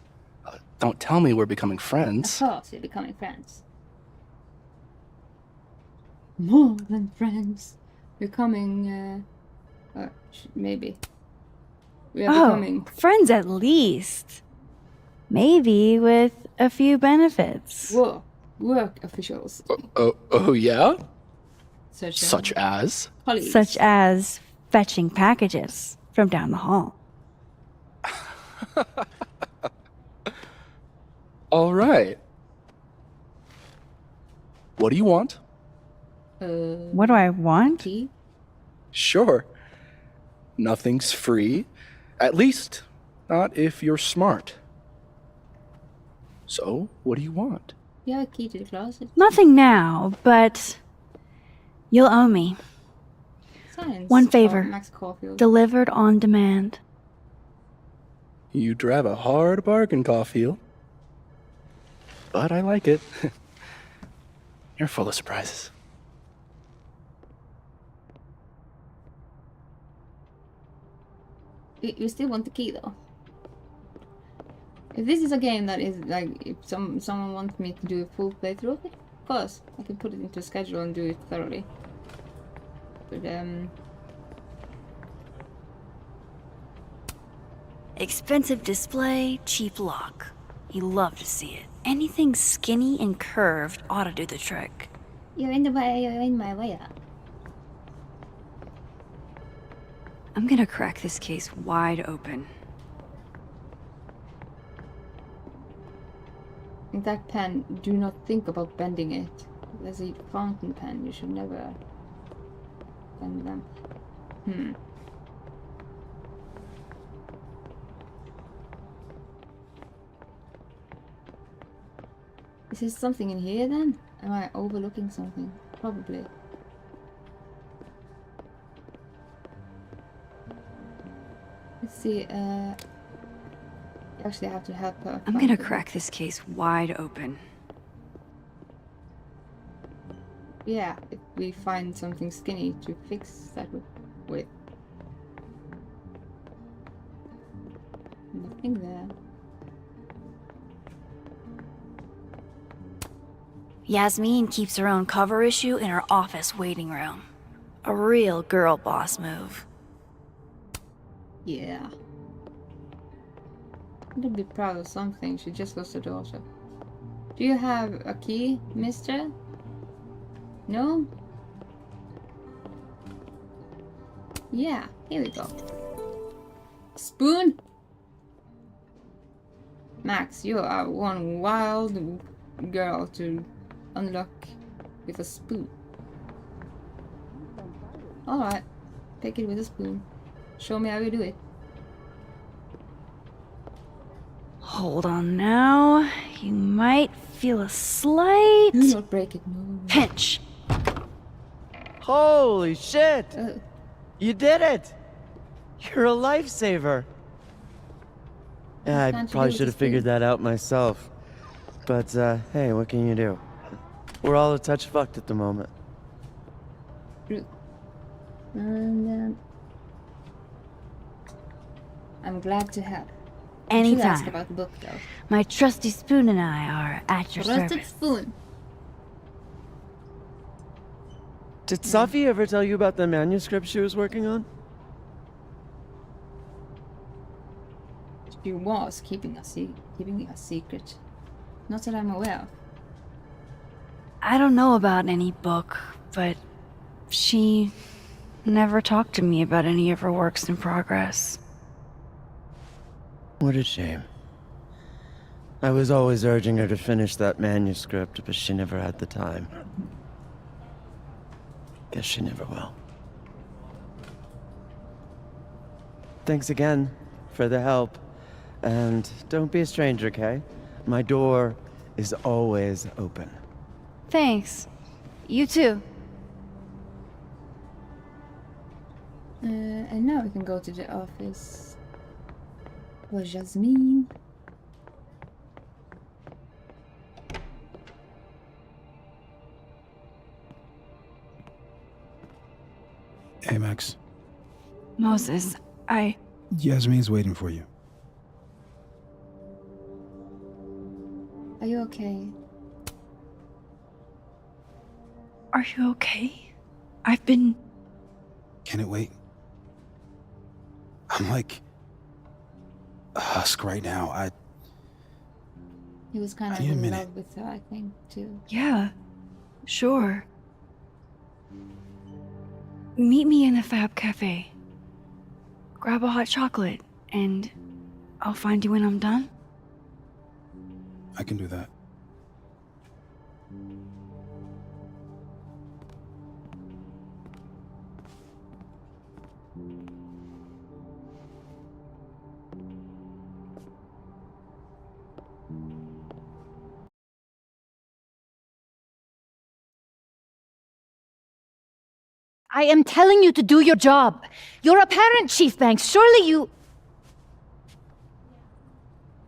[SPEAKER 8] Don't tell me we're becoming
[SPEAKER 2] Of
[SPEAKER 8] friends.
[SPEAKER 2] course, we're becoming friends. More than friends. Becoming, maybe. We are
[SPEAKER 12] Oh,
[SPEAKER 2] becoming.
[SPEAKER 12] friends at least. Maybe with a few benefits.
[SPEAKER 2] Work officials.
[SPEAKER 8] Oh yeah?
[SPEAKER 2] Such
[SPEAKER 8] as?
[SPEAKER 2] colleagues.
[SPEAKER 12] Such as fetching packages from down the hall.
[SPEAKER 8] All right. What do you want?
[SPEAKER 12] What do I want?
[SPEAKER 2] Tea?
[SPEAKER 8] Sure. Nothing's free. At least, not if you're smart. So, what do you want?
[SPEAKER 2] You have a key to the closet.
[SPEAKER 12] Nothing now, but you'll owe me.
[SPEAKER 2] Science.
[SPEAKER 12] One
[SPEAKER 2] of
[SPEAKER 12] favor.
[SPEAKER 2] Max Caulfield.
[SPEAKER 12] Delivered on demand.
[SPEAKER 8] You drive a hard bargain, Caulfield. But I like it. You're full of surprises.
[SPEAKER 2] You still want the key though. If this is a game that is like, if someone wants me to do a full playthrough of it, of course I can put it into a schedule and do it thoroughly. But
[SPEAKER 4] Expensive display, cheap lock. You love to see it. Anything skinny and curved ought to do the trick.
[SPEAKER 2] you're in the way. You're in my way.
[SPEAKER 4] I'm gonna crack this case wide open.
[SPEAKER 2] That pen, do not think about bending it. There's a fountain pen, you should never bend them. Is there something in here then? Am I overlooking something? Probably. Let's see, you actually have to help her.
[SPEAKER 4] I'm gonna crack this case wide open.
[SPEAKER 2] Yeah, if we find something skinny to fix that with. Nothing there.
[SPEAKER 4] Yasmin keeps her own cover issue in her office waiting room. A real girl boss move.
[SPEAKER 2] Yeah. I'd be proud of something. She just lost her daughter. Do you have a key, mister? No? Yeah, here we go. Spoon? Max, you are one wild girl to unlock with a spoon. Alright, take it with a spoon. Show me how you do it.
[SPEAKER 4] Hold on now. You might feel a slight
[SPEAKER 2] Do not break it, no.
[SPEAKER 4] pinch.
[SPEAKER 9] Holy shit! You did it! You're a lifesaver! Yeah, I
[SPEAKER 2] Can't you
[SPEAKER 9] probably
[SPEAKER 2] do
[SPEAKER 9] should
[SPEAKER 2] this
[SPEAKER 9] have figured
[SPEAKER 2] thing?
[SPEAKER 9] that out myself. But, hey, what can you do? We're all a touch fucked at the moment.
[SPEAKER 2] And, I'm glad to help. You should ask
[SPEAKER 4] Anytime.
[SPEAKER 2] about the book, though.
[SPEAKER 4] My trusty spoon and I are at your
[SPEAKER 2] Rusted
[SPEAKER 4] service.
[SPEAKER 2] spoon.
[SPEAKER 9] Did Safi ever tell you about the manuscript she was working on?
[SPEAKER 2] She was keeping a secret. Not that I'm aware of.
[SPEAKER 4] I don't know about any book, but she never talked to me about any of her works in progress.
[SPEAKER 9] What a shame. I was always urging her to finish that manuscript, but she never had the time. Guess she never will. Thanks again for the help. And don't be a stranger, Kay? My door is always open.
[SPEAKER 12] Thanks. You too.
[SPEAKER 2] And now we can go to the office. For Jasmine.
[SPEAKER 13] Hey, Max.
[SPEAKER 4] Moses,
[SPEAKER 13] Yasmin's waiting for you.
[SPEAKER 2] Are you okay?
[SPEAKER 4] are you okay? I've been...
[SPEAKER 13] Can it wait? I'm like a husk right now.
[SPEAKER 2] He was kind of
[SPEAKER 13] Need a
[SPEAKER 2] in
[SPEAKER 13] minute.
[SPEAKER 2] love with her, I think, too.
[SPEAKER 4] Yeah, sure. Meet me in the Fab Cafe. Grab a hot chocolate, and I'll find you when I'm done.
[SPEAKER 13] I can do that.
[SPEAKER 3] I am telling you to do your job. You're a parent, Chief Banks. Surely you...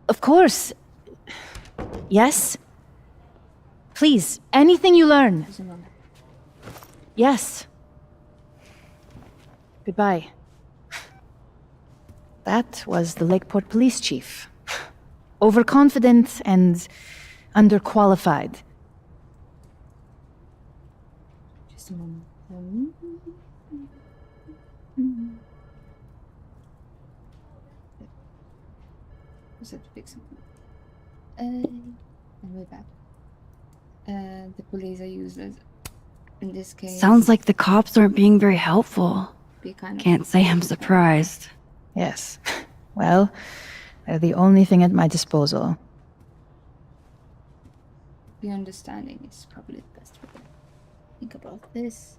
[SPEAKER 3] Of course. Yes? Please, anything you learn.
[SPEAKER 2] Just a moment.
[SPEAKER 3] Yes. Goodbye. That was the Lakeport Police Chief. Overconfident and underqualified.
[SPEAKER 2] Just a moment. Just have to fix something. And we're back. The police are useless. In this case...
[SPEAKER 4] Sounds like the cops aren't being very helpful.
[SPEAKER 2] be kind of...
[SPEAKER 4] Can't say I'm surprised.
[SPEAKER 14] Yes. Well, they're the only thing at my disposal.
[SPEAKER 2] The understanding is probably the best way to think about this.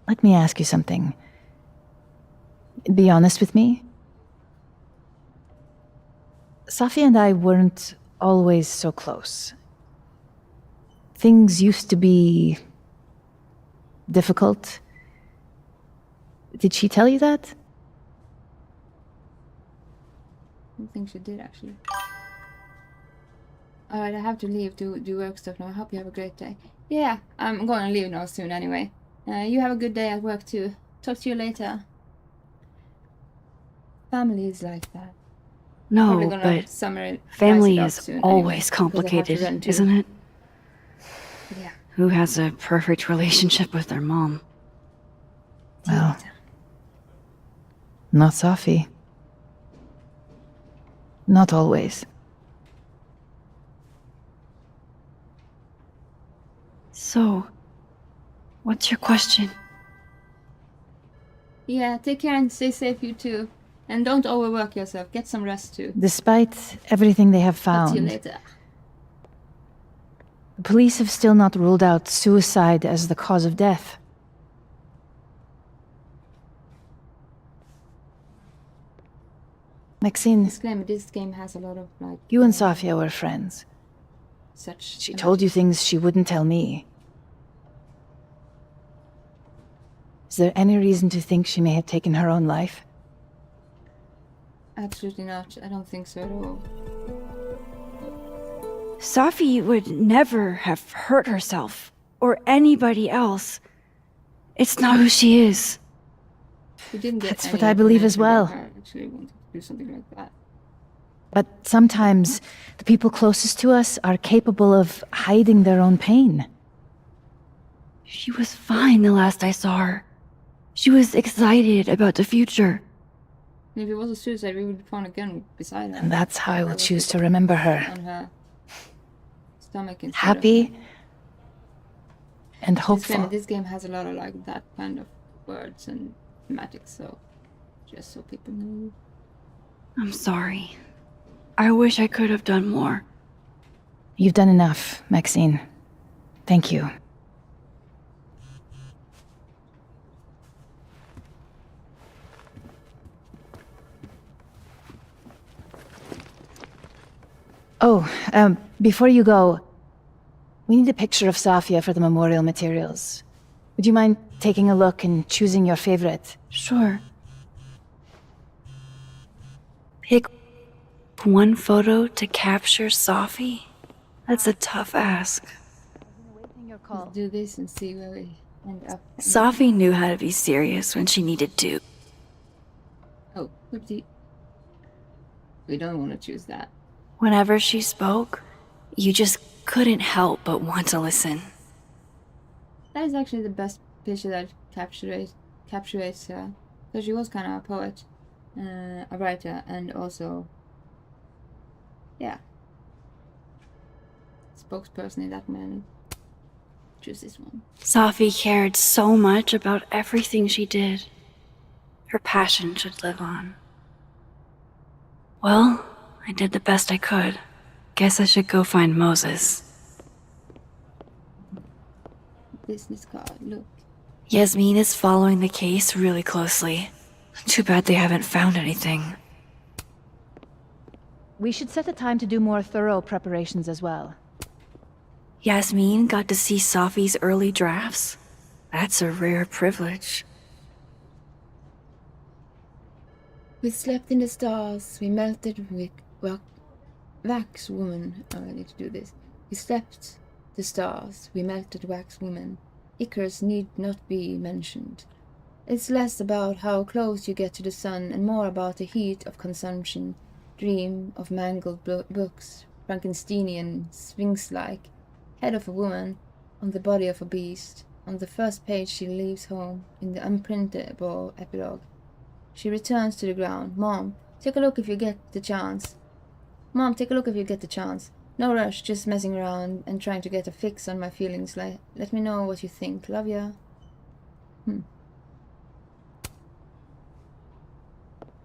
[SPEAKER 14] Let me ask you something. Be honest with me. Safi and I weren't always so close. Things used to be difficult. Did she tell you that?
[SPEAKER 2] I don't think she did, actually. Alright, I have to leave to do work stuff now. I hope you have a great day. Yeah, I'm going to leave now soon anyway. You have a good day at work too. Talk to you later. Family is like that.
[SPEAKER 4] No, but family is always complicated, isn't it?
[SPEAKER 2] Yeah.
[SPEAKER 4] Who has a perfect relationship with their mom?
[SPEAKER 14] Well, not Safi. Not always.
[SPEAKER 4] So, what's your question?
[SPEAKER 2] Yeah, take care and stay safe, you too. And don't overwork yourself. Get some rest too.
[SPEAKER 14] Despite everything they have
[SPEAKER 2] Talk to you
[SPEAKER 14] found,
[SPEAKER 2] later.
[SPEAKER 14] the police have still not ruled out suicide as the cause of death. Maxine,
[SPEAKER 2] Disclaimer, this game has a lot of, like...
[SPEAKER 14] you and Safia were friends. She told you things she wouldn't tell me. Is there any reason to think she may have taken her own life?
[SPEAKER 2] Absolutely not. I don't think so at all.
[SPEAKER 4] Safi would never have hurt herself, or anybody else. It's not who she is.
[SPEAKER 2] We didn't get
[SPEAKER 14] That's
[SPEAKER 2] any
[SPEAKER 14] what I believe as
[SPEAKER 2] information
[SPEAKER 14] well.
[SPEAKER 2] about her actually wanted to do something like that.
[SPEAKER 14] But sometimes the people closest to us are capable of hiding their own pain.
[SPEAKER 4] She was fine the last I saw her. She was excited about the future.
[SPEAKER 2] And if it was a suicide, we would find a gun beside her.
[SPEAKER 14] And that's how I will choose to remember her.
[SPEAKER 2] On her stomach instead
[SPEAKER 14] Happy
[SPEAKER 2] of...
[SPEAKER 14] and hopeful.
[SPEAKER 2] This game has a lot of like that kind of words and thematics, so just so people know.
[SPEAKER 4] I'm sorry. I wish I could have done more.
[SPEAKER 14] You've done enough, Maxine. Thank you. Oh, before you go, we need a picture of Safia for the memorial materials. Would you mind taking a look and choosing your favorite?
[SPEAKER 4] Sure. Pick one photo to capture Safi? That's a tough ask.
[SPEAKER 2] Let's do this and see where we end up.
[SPEAKER 4] Safi knew how to be serious when she needed to.
[SPEAKER 2] Oh, whoopsie. We don't want to choose that.
[SPEAKER 4] Whenever she spoke, you just couldn't help but want to listen.
[SPEAKER 2] That is actually the best picture that captures her. So she was kind of a poet, a writer, and also, yeah, spokesperson in that manner. Choose this one.
[SPEAKER 4] Safi cared so much about everything she did. Her passion should live on. Well, I did the best I could. Guess I should go find Moses.
[SPEAKER 2] Business card, look.
[SPEAKER 4] Yasmin is following the case really closely. Too bad they haven't found anything.
[SPEAKER 14] We should set a time to do more thorough preparations as well.
[SPEAKER 4] Yasmin got to see Safi's early drafts. That's a rare privilege.
[SPEAKER 2] We slept in the stars, we melted with wax woman. Oh, I need to do this. We slept the stars, we melted wax woman. Icarus need not be mentioned. It's less about how close you get to the sun and more about the heat of consumption. Dream of mangled books, Frankensteinian, sphinx-like. Head of a woman, on the body of a beast. On the first page she leaves home, in the unprintable epilogue. She returns to the ground. Mom, take a look if you get the chance. Mom, take a look if you get the chance. No rush, just messing around and trying to get a fix on my feelings. Let me know what you think. Love ya.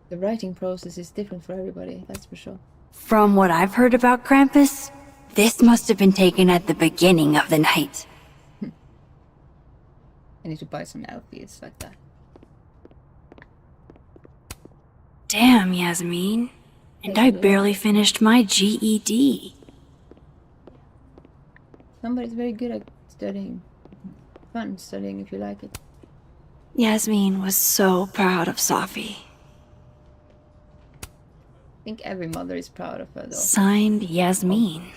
[SPEAKER 2] The writing process is different for everybody, that's for sure.
[SPEAKER 4] From what I've heard about Krampus, this must have been taken at the beginning of the night.
[SPEAKER 2] I need to buy some outfits like that.
[SPEAKER 4] Damn, Yasmin. And I barely finished my GED.
[SPEAKER 2] Somebody's very good at studying. Fun studying if you like it.
[SPEAKER 4] Yasmin was so proud of Safi.
[SPEAKER 2] I think every mother is proud of her though.
[SPEAKER 4] Signed, Yasmin.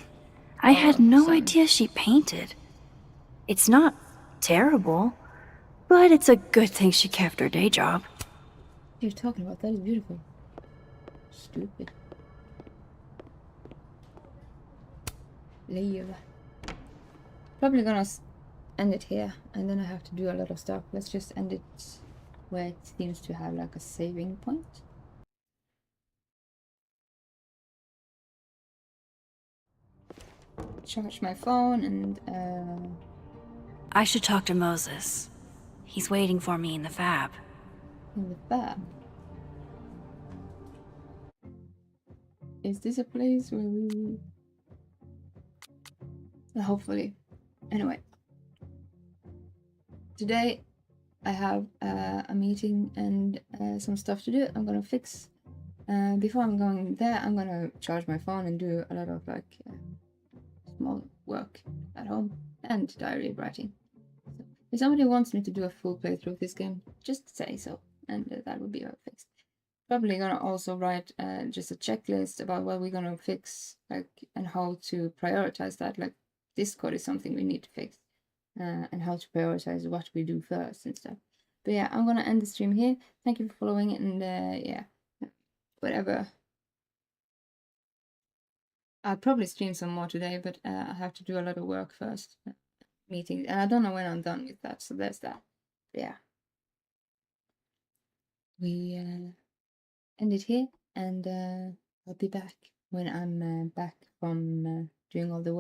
[SPEAKER 4] I had no idea she painted. It's not terrible, but it's a good thing she kept her day job.
[SPEAKER 2] What you're talking about, that is beautiful. Stupid. Leave. Probably gonna end it here, and then I have to do a lot of stuff. Let's just end it where it seems to have like a saving point. Charge my phone and
[SPEAKER 4] I should talk to Moses. He's waiting for me in the fab.
[SPEAKER 2] in the fab. Is this a place where we... hopefully. Anyway. Today I have a meeting and some stuff to do. I'm gonna fix. Before I'm going there, I'm gonna charge my phone and do a lot of like small work at home and diary writing. So if somebody wants me to do a full playthrough of this game, just say so, and that would be fixed. Probably gonna also write just a checklist about what we're gonna fix, like, and how to prioritize that. Like, Discord is something we need to fix, and how to prioritize what we do first and stuff. But yeah, I'm gonna end the stream here. Thank you for following, and yeah, whatever. I'll probably stream some more today, but I have to do a lot of work first. Meetings, and I don't know when I'm done with that, so there's that. But yeah. We end it here, and I'll be back when I'm back from doing all the work.